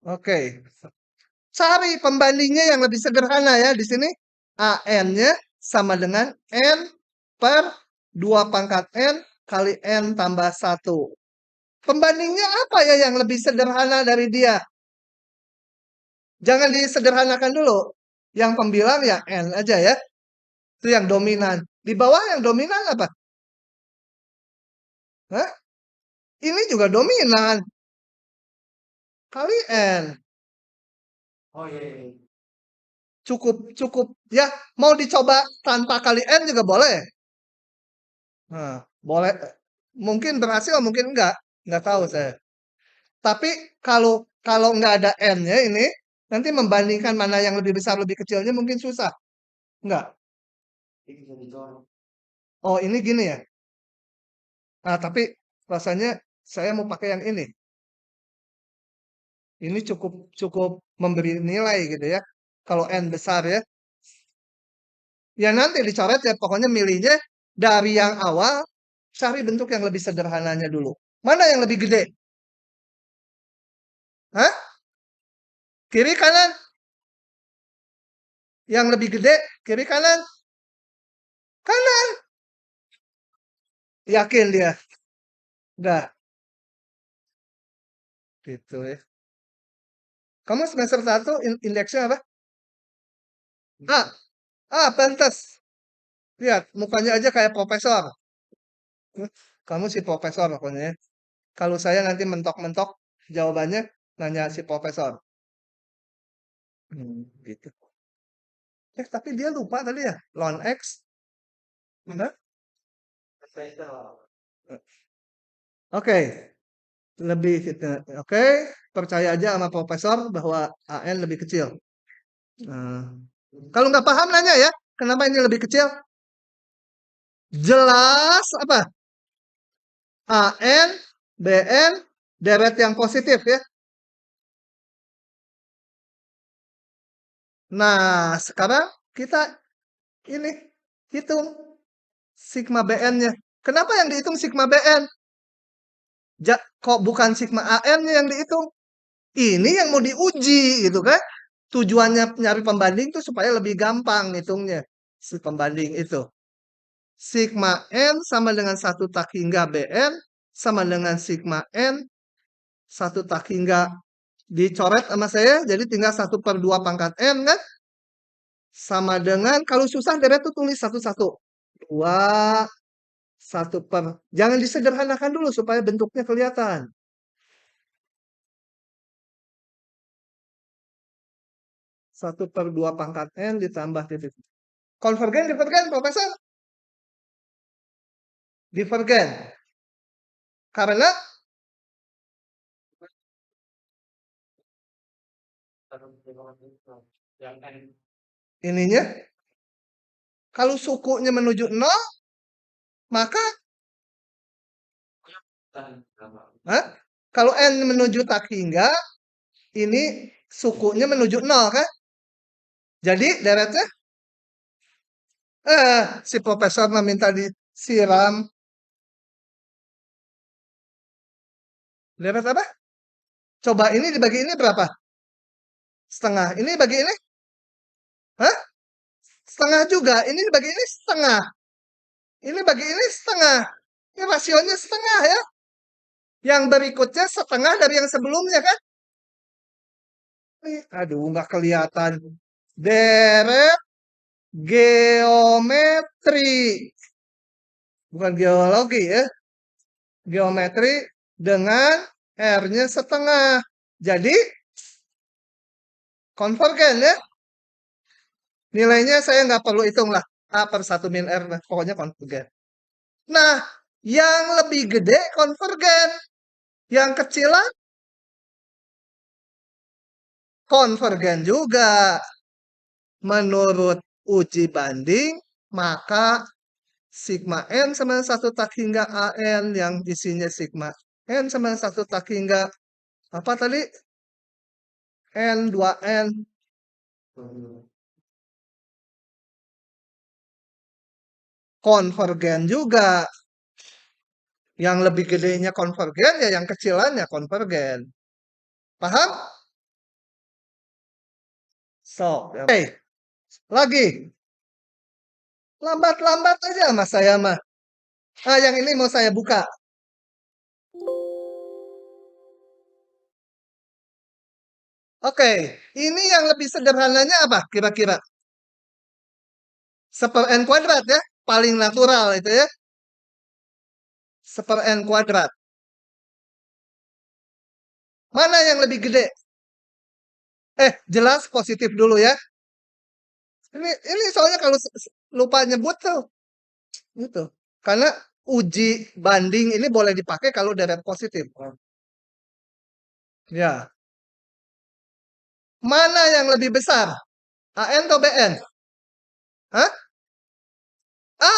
Oke. Cari pembandingnya yang lebih sederhana ya di sini. AN-nya sama dengan N per 2 pangkat N kali N tambah 1. Pembandingnya apa ya yang lebih sederhana dari dia? Jangan disederhanakan dulu. Yang pembilang ya N aja ya. Itu yang dominan. Di bawah yang dominan apa? Hah? Ini juga dominan. Kali N. Oh iya. Cukup ya. Mau dicoba tanpa kali N juga boleh. Nah, boleh. Mungkin berhasil, mungkin enggak. Enggak tahu saya. Tapi kalau kalau nggak ada N-nya ini, nanti membandingkan mana yang lebih besar, lebih kecilnya mungkin susah. Enggak. Oh, ini gini ya. Tapi rasanya saya mau pakai yang ini. Ini cukup cukup memberi nilai gitu ya. Kalau N besar ya. Ya nanti dicoret ya, pokoknya milihnya dari yang awal, cari bentuk yang lebih sederhananya dulu. Mana yang lebih gede? Hah? Kiri kanan? Yang lebih gede, kiri kanan? Kanan. Yakin dia? Enggak. Gitu ya. Kamu semester 1 indeksnya apa? Pantes. Lihat, mukanya aja kayak profesor. Kamu si profesor pokoknya ya. Kalau saya nanti mentok-mentok jawabannya, nanya si profesor. Gitu. Tapi dia lupa tadi ya, ln X. Benar? Oke, lebih oke, percaya aja sama profesor bahwa AN lebih kecil. Kalau nggak paham nanya ya, kenapa ini lebih kecil? Jelas apa? AN, BN, deret yang positif ya. Nah, sekarang kita ini hitung sigma BN-nya. Kenapa yang dihitung sigma BN? Kok bukan sigma AN-nya yang dihitung? Ini yang mau diuji gitu kan? Tujuannya nyari pembanding tuh supaya lebih gampang hitungnya. Si pembanding itu. Sigma N sama dengan 1 tak hingga BN sama dengan sigma N 1 tak hingga dicoret sama saya, jadi tinggal 1/2 pangkat N kan? Sama dengan, kalau susah deret tuh tulis satu-satu. 2, 1/, jangan disederhanakan dulu supaya bentuknya kelihatan. 1/2 pangkat N ditambah titik. Konvergen, divergen, Profesor? Divergen. Karena ininya, kalau sukunya menuju 0, maka kalau N menuju tak hingga, ini sukunya menuju 0 kan? Jadi deretnya, si profesor meminta disiram. Deret apa? Coba ini dibagi ini berapa? Setengah. Ini bagi ini? Hah? Setengah juga. Ini dibagi ini setengah. Ini bagi ini setengah. Ini rasionya setengah ya. Yang berikutnya setengah dari yang sebelumnya kan? Aduh, nggak kelihatan. Deret geometri. Bukan geologi ya. Geometri dengan R-nya setengah. Jadi, konvergen ya. Nilainya saya nggak perlu hitung lah. A/1-R. Pokoknya konvergen. Nah, yang lebih gede konvergen. Yang kecilan konvergen juga. Menurut uji banding, maka sigma N sama 1 tak hingga AN yang isinya sigma N sama 1 tak hingga apa tadi? N, 2N. Konvergen juga. Yang lebih gedenya konvergen ya yang kecilannya konvergen. Paham? So, oke. Lagi. Lambat-lambat aja mas saya mah. Yang ini mau saya buka. Oke, ini yang lebih sederhananya apa kira-kira? 1/n kuadrat ya, paling natural itu ya. 1/n kuadrat. Mana yang lebih gede? Jelas positif dulu ya. Ini soalnya kalau lupa nyebut tuh. Gitu. Karena uji banding ini boleh dipakai kalau deret positif. Ya. Mana yang lebih besar? AN atau BN? Hah? A.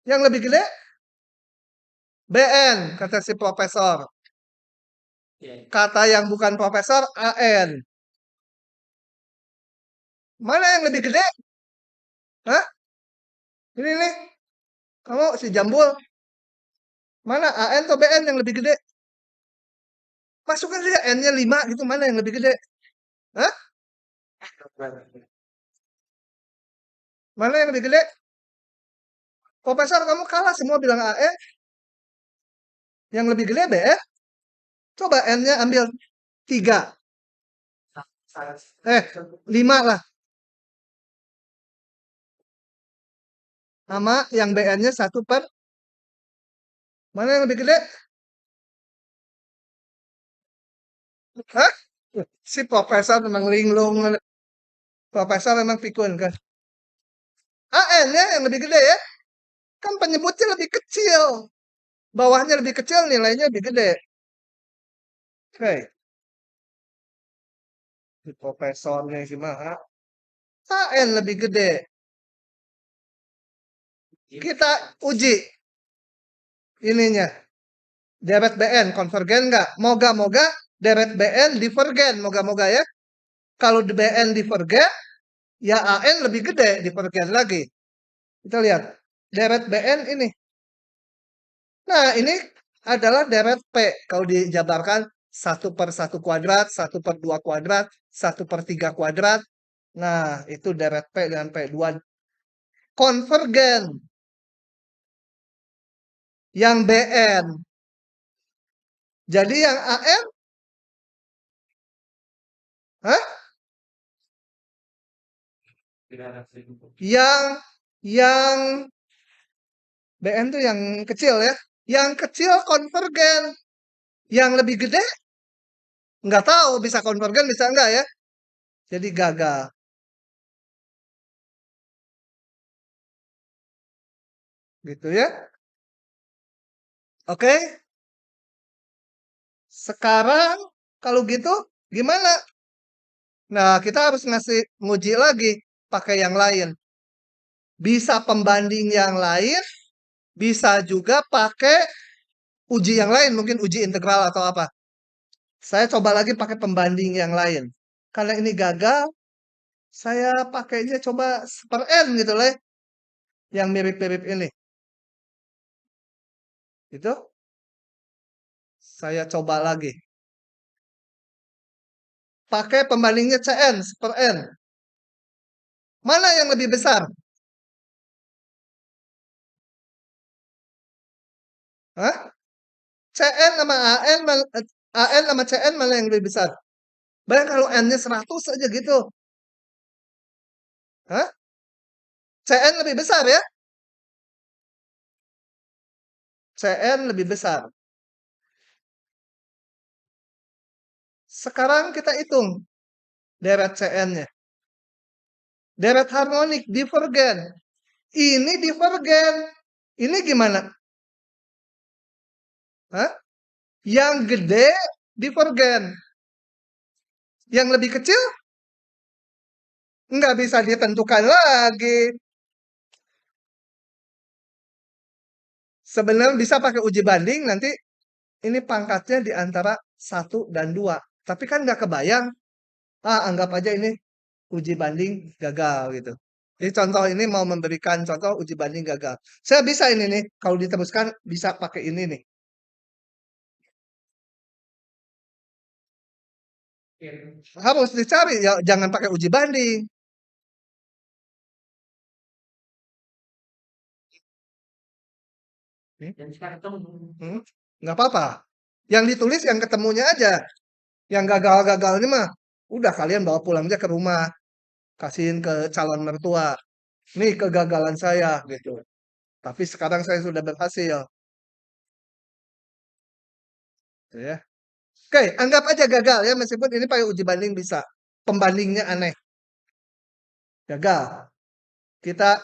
Yang lebih gede? BN, kata si profesor. Kata yang bukan profesor, AN. Mana yang lebih gede? Hah? Ini nih. Kamu si jambul. Mana AN atau BN yang lebih gede? Masukkan saja N-nya 5 gitu. Mana yang lebih gede? Hah? Mana yang lebih gede? Profesor kamu kalah semua bilang AN. Yang lebih gede BN. Coba N-nya ambil 3. 5 lah. Sama yang BN-nya 1/. Mana yang lebih gede? Hah? Si profesor memang linglung. Profesor memang pikun kan. AN-nya yang lebih gede ya. Kan penyebutnya lebih kecil. Bawahnya lebih kecil, nilainya lebih gede. Oke. Si profesornya gimana? AN lebih gede. Kita uji ininya. Deret BN konvergen nggak? Moga-moga deret BN divergen. Moga-moga ya. Kalau BN divergen, ya AN lebih gede divergen lagi. Kita lihat. Deret BN ini. Nah, ini adalah deret P. Kalau dijabarkan 1/1 kuadrat, 1/2 kuadrat, 1/3 kuadrat. Nah, itu deret P dengan P2. Konvergen. Yang BN. Jadi yang AN, hah? Yang yang BN tuh yang kecil ya. Yang kecil konvergen. Yang lebih gede nggak tahu bisa konvergen bisa enggak ya. Jadi gagal. Gitu ya. Oke. Sekarang kalau gitu gimana? Nah, kita harus nguji lagi pakai yang lain. Bisa pembanding yang lain, bisa juga pakai uji yang lain, mungkin uji integral atau apa. Saya coba lagi pakai pembanding yang lain. Karena ini gagal, saya pakainya coba per N gitu lah, yang mirip-mirip ini. Itu saya coba lagi. Pakai pembandingnya CN per N. Mana yang lebih besar? Hah? CN sama AN, AN sama CN mana yang lebih besar? Bayang kalau N-nya 100 aja gitu. Hah? CN lebih besar ya? CN lebih besar. Sekarang kita hitung deret CN-nya. Deret harmonik, divergen. Ini divergen. Ini gimana? Hah? Yang gede divergen. Yang lebih kecil nggak bisa ditentukan lagi. Sebenarnya bisa pakai uji banding, nanti ini pangkatnya di antara 1 dan 2. Tapi kan nggak kebayang. Anggap aja ini uji banding gagal gitu. Jadi contoh ini mau memberikan contoh uji banding gagal. Saya bisa ini nih, kalau diteruskan bisa pakai ini nih. Harus dicari, ya jangan pakai uji banding. Hmm, nggak apa-apa. Yang ditulis yang ketemunya aja. Yang gagal-gagal ini mah, udah kalian bawa pulang aja ke rumah. Kasihin ke calon mertua. Nih kegagalan saya gitu. Tapi sekarang saya sudah berhasil. Gitu ya. Oke, anggap aja gagal ya, meskipun ini pakai uji banding bisa. Pembandingnya aneh. Gagal. Kita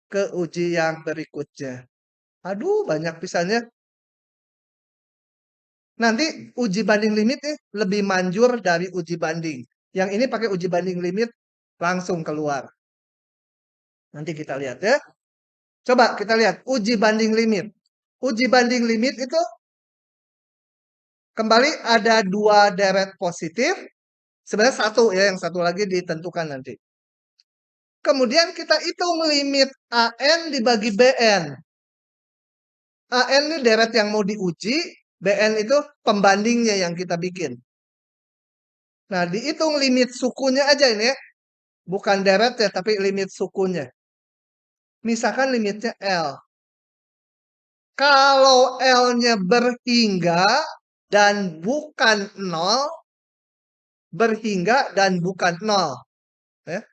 ke uji yang berikutnya. Aduh, banyak pisannya. Nanti uji banding limit nih lebih manjur dari uji banding. Yang ini pakai uji banding limit langsung keluar. Nanti kita lihat ya. Coba kita lihat uji banding limit. Uji banding limit itu kembali ada 2 deret positif. Sebenarnya 1 ya, yang 1 lagi ditentukan nanti. Kemudian kita hitung limit AN dibagi BN. AN ini deret yang mau diuji, BN itu pembandingnya yang kita bikin. Nah, dihitung limit sukunya aja ini ya. Bukan deret ya, tapi limit sukunya. Misalkan limitnya L. Kalau L-nya berhingga dan bukan 0, berhingga dan bukan 0. Ya.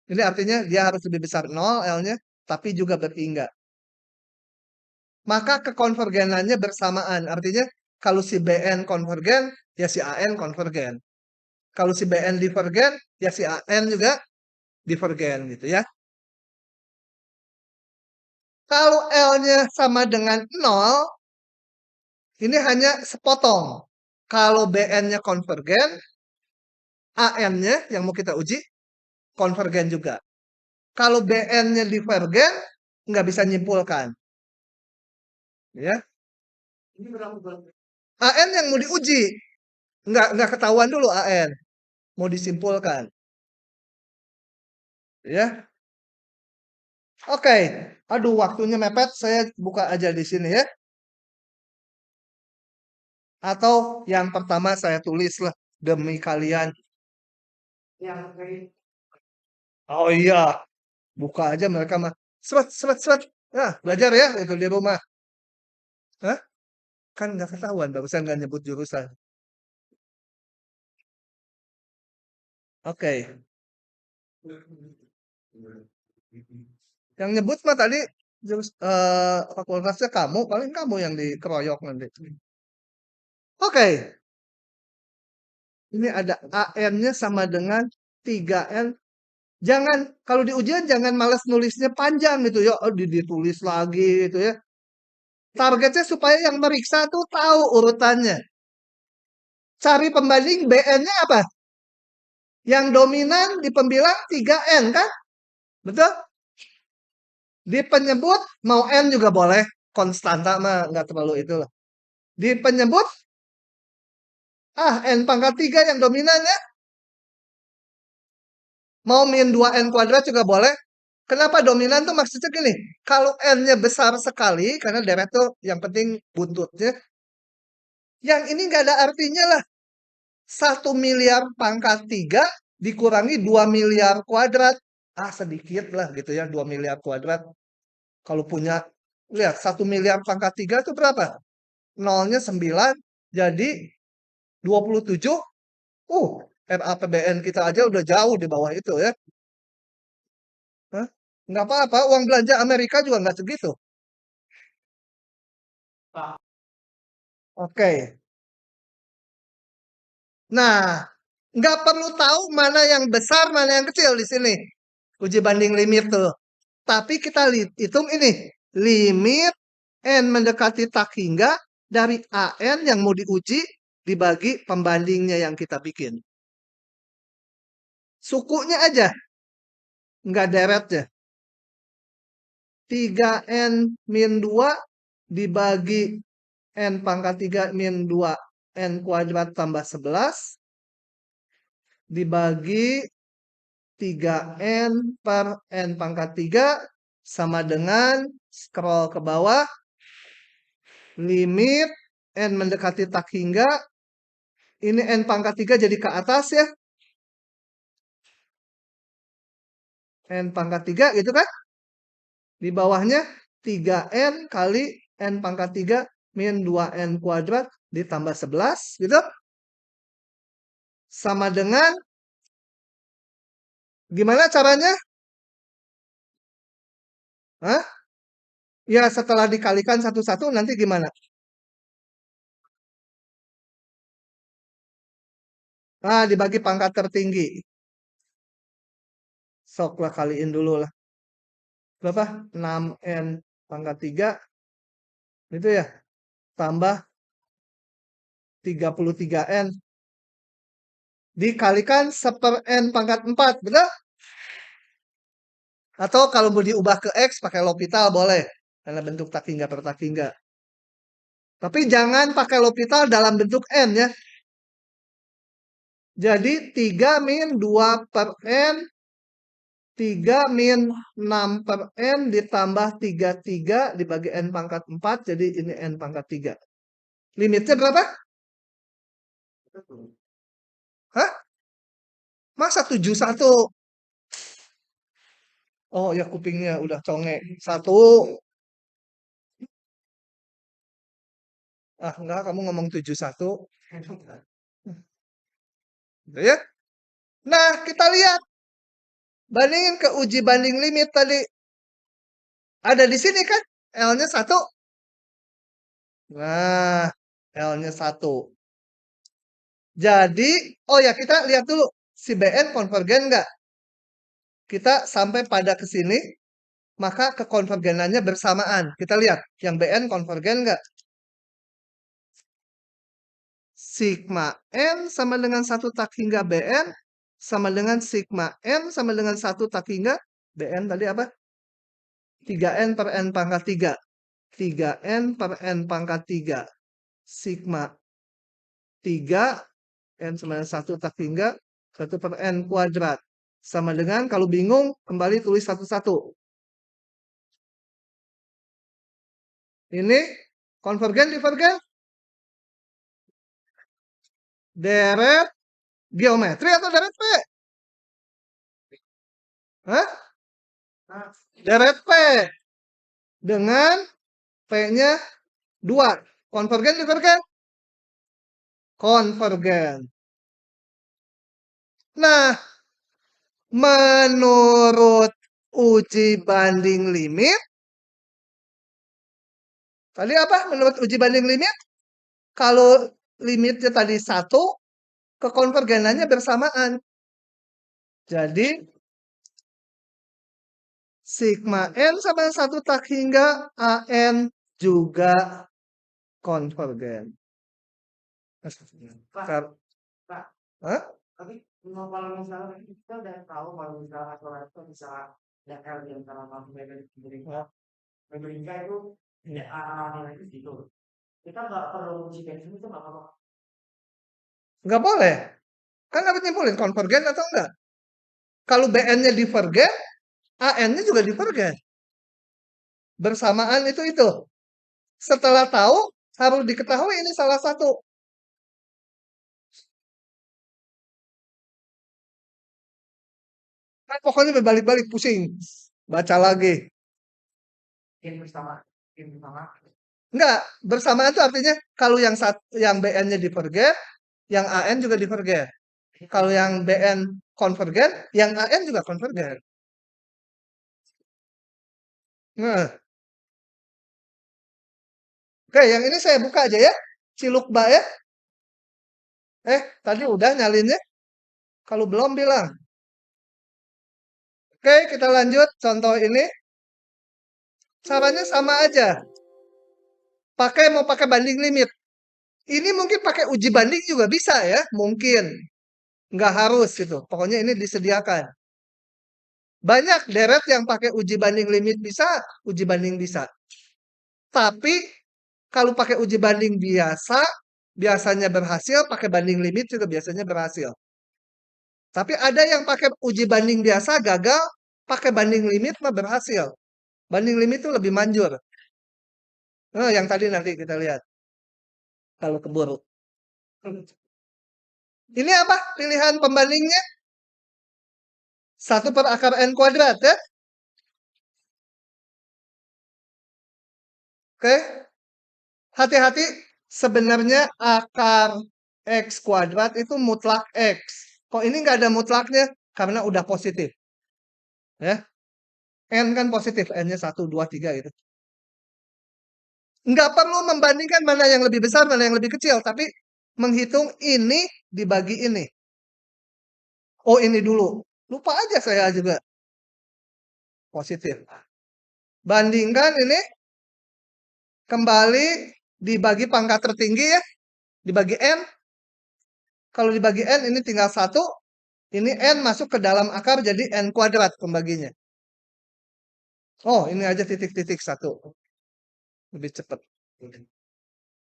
Ini artinya dia harus lebih besar 0 L-nya, tapi juga berhingga. Maka kekonvergenannya bersamaan. Artinya kalau si BN konvergen, ya si AN konvergen. Kalau si BN divergen, ya si AN juga divergen gitu ya. Kalau L-nya sama dengan 0, ini hanya sepotong. Kalau BN-nya konvergen, AN-nya yang mau kita uji, konvergen juga. Kalau BN-nya divergen, nggak bisa nyimpulkan. Ya. AN yang mau diuji, nggak ketahuan dulu AN. Mau disimpulkan. Ya. Oke. Aduh, waktunya mepet. Saya buka aja di sini ya. Atau yang pertama saya tulis lah demi kalian. Oh iya, buka aja mereka mah. Seret, seret, seret. Nah, belajar ya itu di rumah. Hah? Kan nggak ketahuan, barusan nggak nyebut jurusan. Oke. Yang nyebut mah tadi fakultasnya kamu, paling kamu yang dikeroyok nanti. Oke, ini ada AN-nya sama dengan 3N. Jangan, kalau di ujian jangan males nulisnya panjang gitu ya. Oh, ditulis lagi gitu ya. Targetnya supaya yang meriksa tuh tahu urutannya. Cari pembanding BN-nya apa? Yang dominan di pembilang 3N kan? Betul? Di penyebut mau N juga boleh. Konstanta mah nggak terlalu itu lah. Di penyebut, N pangkat 3 yang dominan ya. Mau min 2N kuadrat juga boleh. Kenapa dominan tuh maksudnya gini. Kalau N-nya besar sekali, karena deret tuh yang penting buntutnya. Yang ini nggak ada artinya lah. 1 miliar pangkat 3 dikurangi 2 miliar kuadrat. Sedikit lah gitu ya, 2 miliar kuadrat. Kalau punya, lihat 1 miliar pangkat 3 itu berapa? Nolnya 9, jadi 27. RAPBN kita aja udah jauh di bawah itu ya. Hah? Nggak apa-apa, uang belanja Amerika juga nggak segitu. Oke. Nah, nggak perlu tahu mana yang besar, mana yang kecil di sini. Uji banding limit tuh. Tapi kita hitung ini. Limit N mendekati tak hingga dari AN yang mau diuji dibagi pembandingnya yang kita bikin. Sukunya aja. Nggak deretnya. 3N min 2 dibagi N pangkat 3 min 2 N kuadrat tambah 11 dibagi 3N per N pangkat 3 sama dengan scroll ke bawah limit N mendekati tak hingga ini N pangkat 3 jadi ke atas ya N pangkat 3 gitu kan di bawahnya 3N kali N pangkat 3 min 2N kuadrat ditambah 11 gitu sama dengan gimana caranya? Hah? Ya setelah dikalikan satu-satu nanti gimana? Dibagi pangkat tertinggi. Sok lah kaliin dulu lah. Berapa? 6N pangkat 3. Itu ya. Tambah 33N. Dikalikan 1/N pangkat 4. Betul? Atau kalau mau diubah ke X pakai L'Hopital boleh. Karena bentuk tak hingga per tak hingga. Tapi jangan pakai L'Hopital dalam bentuk N ya. Jadi 3 min 2 per N 3 min 6 per N ditambah 33 dibagi N pangkat 4. Jadi ini N pangkat 3. Limitnya berapa? Hah? Masa 71? Oh ya kupingnya udah conge. 1. Enggak, kamu ngomong 71. Gitu ya. Nah, kita lihat. Bandingin ke uji banding limit tadi. Ada di sini kan? L-nya 1. Nah, L-nya 1. Jadi, oh ya kita lihat dulu. Si BN konvergen nggak? Kita sampai pada ke sini. Maka kekonvergenannya bersamaan. Kita lihat. Yang BN konvergen nggak? Sigma N sama dengan 1 tak hingga BN. Sama dengan sigma N sama dengan 1 tak hingga BN tadi apa? 3N per N pangkat 3. 3N per N pangkat 3. Sigma 3 N sama dengan 1 tak hingga 1 per N kuadrat. Sama dengan kalau bingung kembali tulis satu-satu. Ini konvergen divergen? Deret geometri atau deret P? Hah? Deret P. Dengan P-nya 2. Konvergen, divergen? Konvergen. Nah, menurut uji banding limit, tadi apa? Menurut uji banding limit, kalau limitnya tadi 1, kekonvergenannya bersamaan. Jadi, sigma N sama 1 tak hingga AN juga konvergen. Pak, Hah? tapi kalau misalnya kita udah tahu kalau misalnya aturan itu bisa DL di antara memberikan itu ya nilai itu gitu. Kita nggak perlu uji bensin itu nggak apa-apa. Nggak boleh. Kan dapat nyimpulin konvergen atau enggak. Kalau BN-nya divergen, AN-nya juga divergen. Bersamaan itu. Setelah tahu, harus diketahui ini salah satu. Nah, pokoknya berbalik-balik pusing. Baca lagi. Yang bersama, yang bersama. Enggak, bersamaan itu artinya kalau yang BN-nya divergen, yang AN juga divergen. Kalau yang BN konvergen, yang AN juga konvergen. Nah, oke, yang ini saya buka aja ya. Cilukba ya. Tadi udah nyalinnya. Kalau belum bilang. Oke, kita lanjut. Contoh ini. Caranya sama aja. Mau pakai banding limit. Ini mungkin pakai uji banding juga bisa ya. Mungkin. Nggak harus gitu. Pokoknya ini disediakan. Banyak deret yang pakai uji banding limit bisa, uji banding bisa. Tapi kalau pakai uji banding biasa, biasanya berhasil, pakai banding limit juga biasanya berhasil. Tapi ada yang pakai uji banding biasa gagal, pakai banding limit mah berhasil. Banding limit itu lebih manjur. Yang tadi nanti kita lihat. Kalau keburu. Ini apa pilihan pembandingnya? 1/akar N², ya. Oke. Hati-hati, sebenarnya akar X² itu mutlak X. Kok ini nggak ada mutlaknya? Karena udah positif. Ya. N kan positif, N-nya 1, 2, 3 gitu. Nggak perlu membandingkan mana yang lebih besar, mana yang lebih kecil. Tapi menghitung ini dibagi ini. Oh, ini dulu. Lupa aja saya juga. Positif. Bandingkan ini. Kembali dibagi pangkat tertinggi ya. Dibagi N. Kalau dibagi N ini tinggal 1. Ini N masuk ke dalam akar jadi N² pembaginya. Oh, ini aja titik-titik 1. Lebih cepat.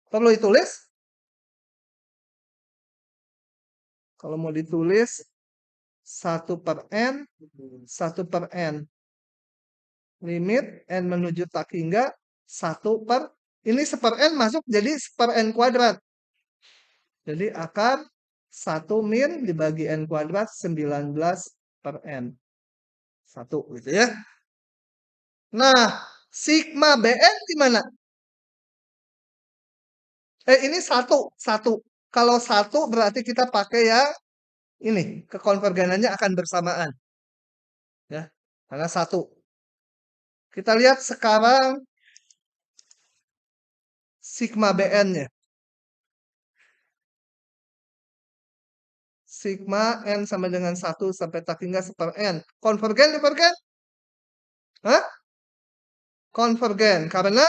Perlu ditulis? Kalau mau ditulis 1/N, 1/N. Limit N menuju tak hingga 1/, ini 1/N masuk jadi 1/N². Jadi akar 1 min dibagi N², 19/N. 1 gitu ya. Nah, sigma BN di mana? Ini 1. Kalau 1 berarti kita pakai ya ini, kekonvergenannya akan bersamaan. Ya, karena 1. Kita lihat sekarang sigma BN-nya. Sigma N sama dengan 1 sampai tak hingga 1/N. Konvergen, divergen? Hah? Konvergen. Karena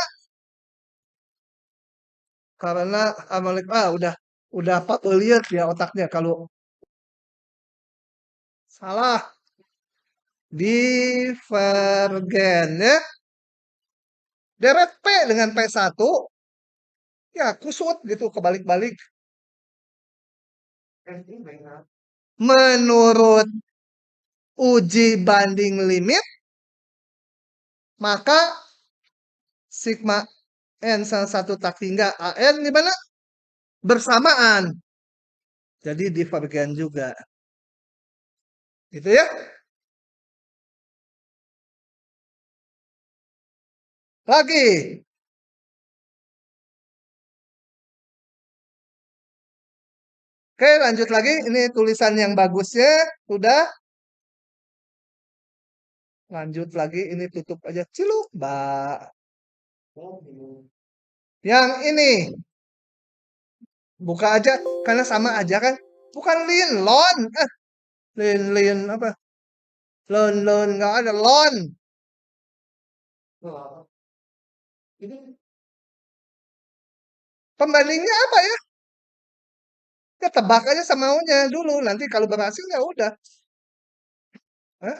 udah Pak lihat ya otaknya kalau salah. Divergen ya. Deret P dengan P1 ya kusut gitu kebalik-balik. Menurut uji banding limit, maka sigma N sama 1 tak hingga AN di mana? Bersamaan. Jadi divergen juga. Gitu ya. Lagi. Oke, lanjut lagi. Ini tulisan yang bagusnya. Udah. Lanjut lagi. Ini tutup aja. Ciluk, Mbak. Yang ini. Buka aja. Karena sama aja kan. Bukan lin, lon. Lin apa? Lon, nggak ada lon. Ini pembandingnya apa ya? Ya tebak aja semaunya dulu. Nanti kalau berhasil ya udah. Hah?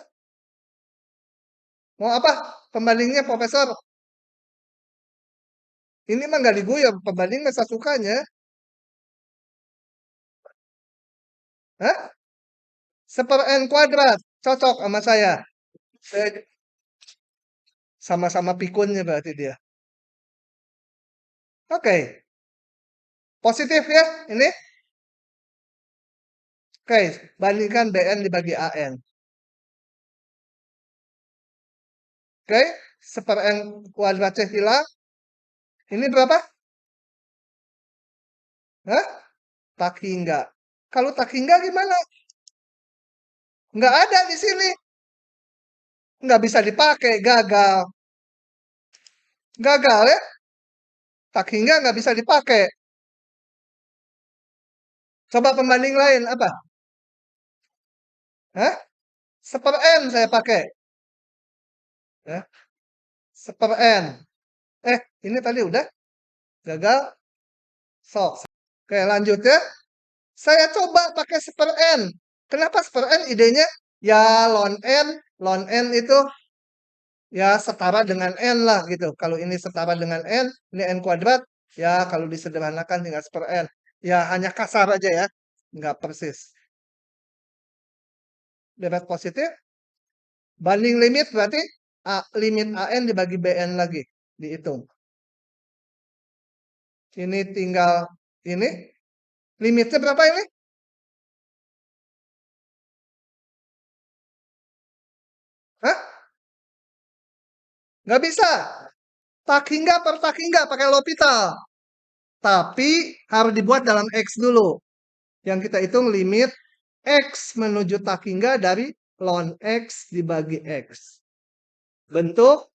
Mau apa? Pembandingnya Profesor. Ini mah nggak diguyur. Pembanding masa sukanya. Hah? Seper N kuadrat. Cocok sama saya. Saya sama-sama pikunnya berarti dia. Oke. Positif ya ini. Oke. Bandingkan BN dibagi AN. Oke. Seper N kuadratnya hilang. Ini berapa? Hah? Tak hingga. Kalau tak hingga gimana? Nggak ada di sini. Nggak bisa dipakai. Gagal. Gagal ya. Tak hingga nggak bisa dipakai. Coba pembanding lain apa? Hah? Seper N saya pakai. Ya. Seper N. Ini tadi udah. Gagal. Sok. Oke, lanjut ya. Saya coba pakai seper N. Kenapa seper N idenya? Ya, lon N itu ya setara dengan N lah gitu. Kalau ini setara dengan N, ini N kuadrat, ya kalau disederhanakan tinggal seper N. Ya hanya kasar aja ya, nggak persis. Bebas positif, banding limit berarti limit AN dibagi BN lagi, dihitung. Ini tinggal ini, limitnya berapa ini? Hah? Nggak bisa. Tak hingga per tak hingga pakai L'Hopital. Tapi harus dibuat dalam X dulu. Yang kita hitung limit X menuju tak hingga dari ln X dibagi X. Bentuk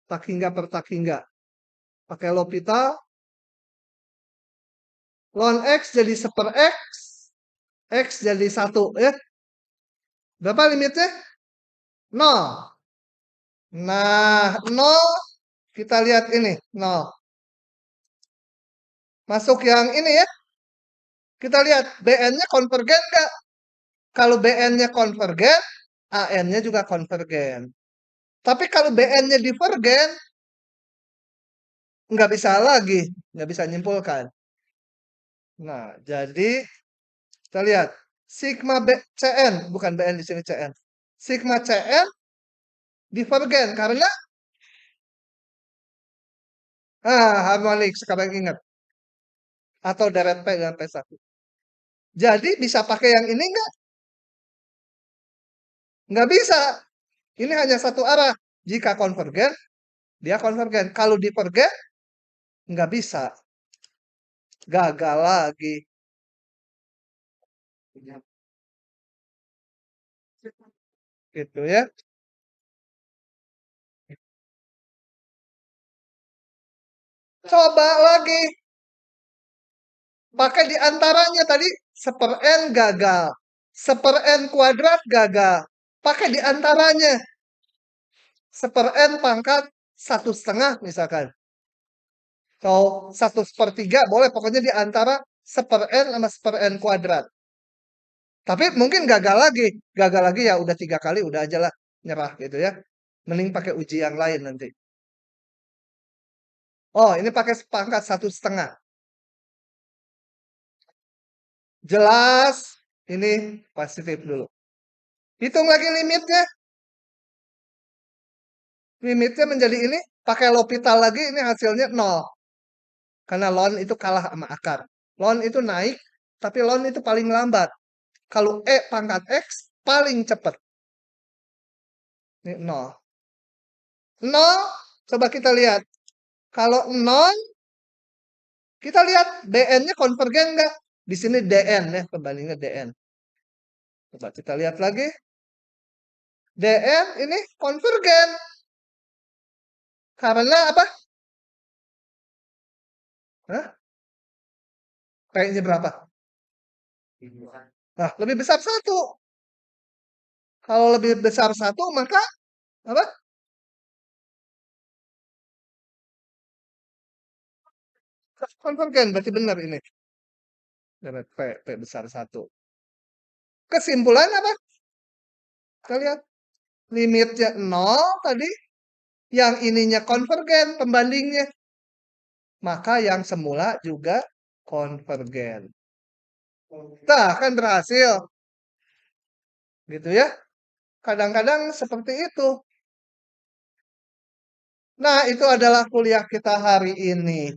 tak hingga per tak hingga. Pakai L'Hopital. Ln X jadi seper X. X jadi 1 ya. Berapa limitnya? 0. Nah, 0 kita lihat ini, 0. Masuk yang ini ya. Kita lihat BN-nya konvergen nggak? Kalau BN-nya konvergen, AN-nya juga konvergen. Tapi kalau BN-nya divergen, nggak bisa lagi, nggak bisa nyimpulkan. Nah, jadi kita lihat sigma CN, bukan BN di sini CN. Sigma CN divergen karena harmonik sekarang ingat. Atau deret P dengan P1. Jadi bisa pakai yang ini nggak? Nggak bisa. Ini hanya satu arah. Jika konvergen, dia konvergen. Kalau divergen, nggak bisa. Gagal lagi. Gitu ya. Coba lagi. Pakai di antaranya tadi seper N gagal. Seper N kuadrat gagal. Pakai di antaranya. Seper N pangkat 1/2 misalkan. Atau 1/3 boleh. Pokoknya di antara seper N sama seper N kuadrat. Tapi mungkin gagal lagi. Gagal lagi ya udah 3 kali udah aja lah. Nyerah gitu ya. Mending pakai uji yang lain nanti. Oh ini pakai pangkat 1/2. Jelas. Ini positif dulu. Hitung lagi limitnya. Limitnya menjadi ini. Pakai L'Hopital lagi ini hasilnya 0. Karena ln itu kalah sama akar. Ln itu naik. Tapi ln itu paling lambat. Kalau E pangkat X paling cepat. Ini 0. 0. Coba kita lihat. Kalau 0. Kita lihat BN-nya konvergen nggak? Di sini DN ya, pembandingnya DN. Coba kita lihat lagi. DN ini konvergen. Karena apa? Hah? P-nya berapa? Nah, lebih besar 1. Kalau lebih besar 1, maka apa? Konvergen, berarti benar ini. P besar 1. Kesimpulan apa? Kita lihat. Limitnya 0 tadi. Yang ininya konvergen pembandingnya. Maka yang semula juga konvergen. Nah, kan berhasil. Gitu ya. Kadang-kadang seperti itu. Nah, itu adalah kuliah kita hari ini.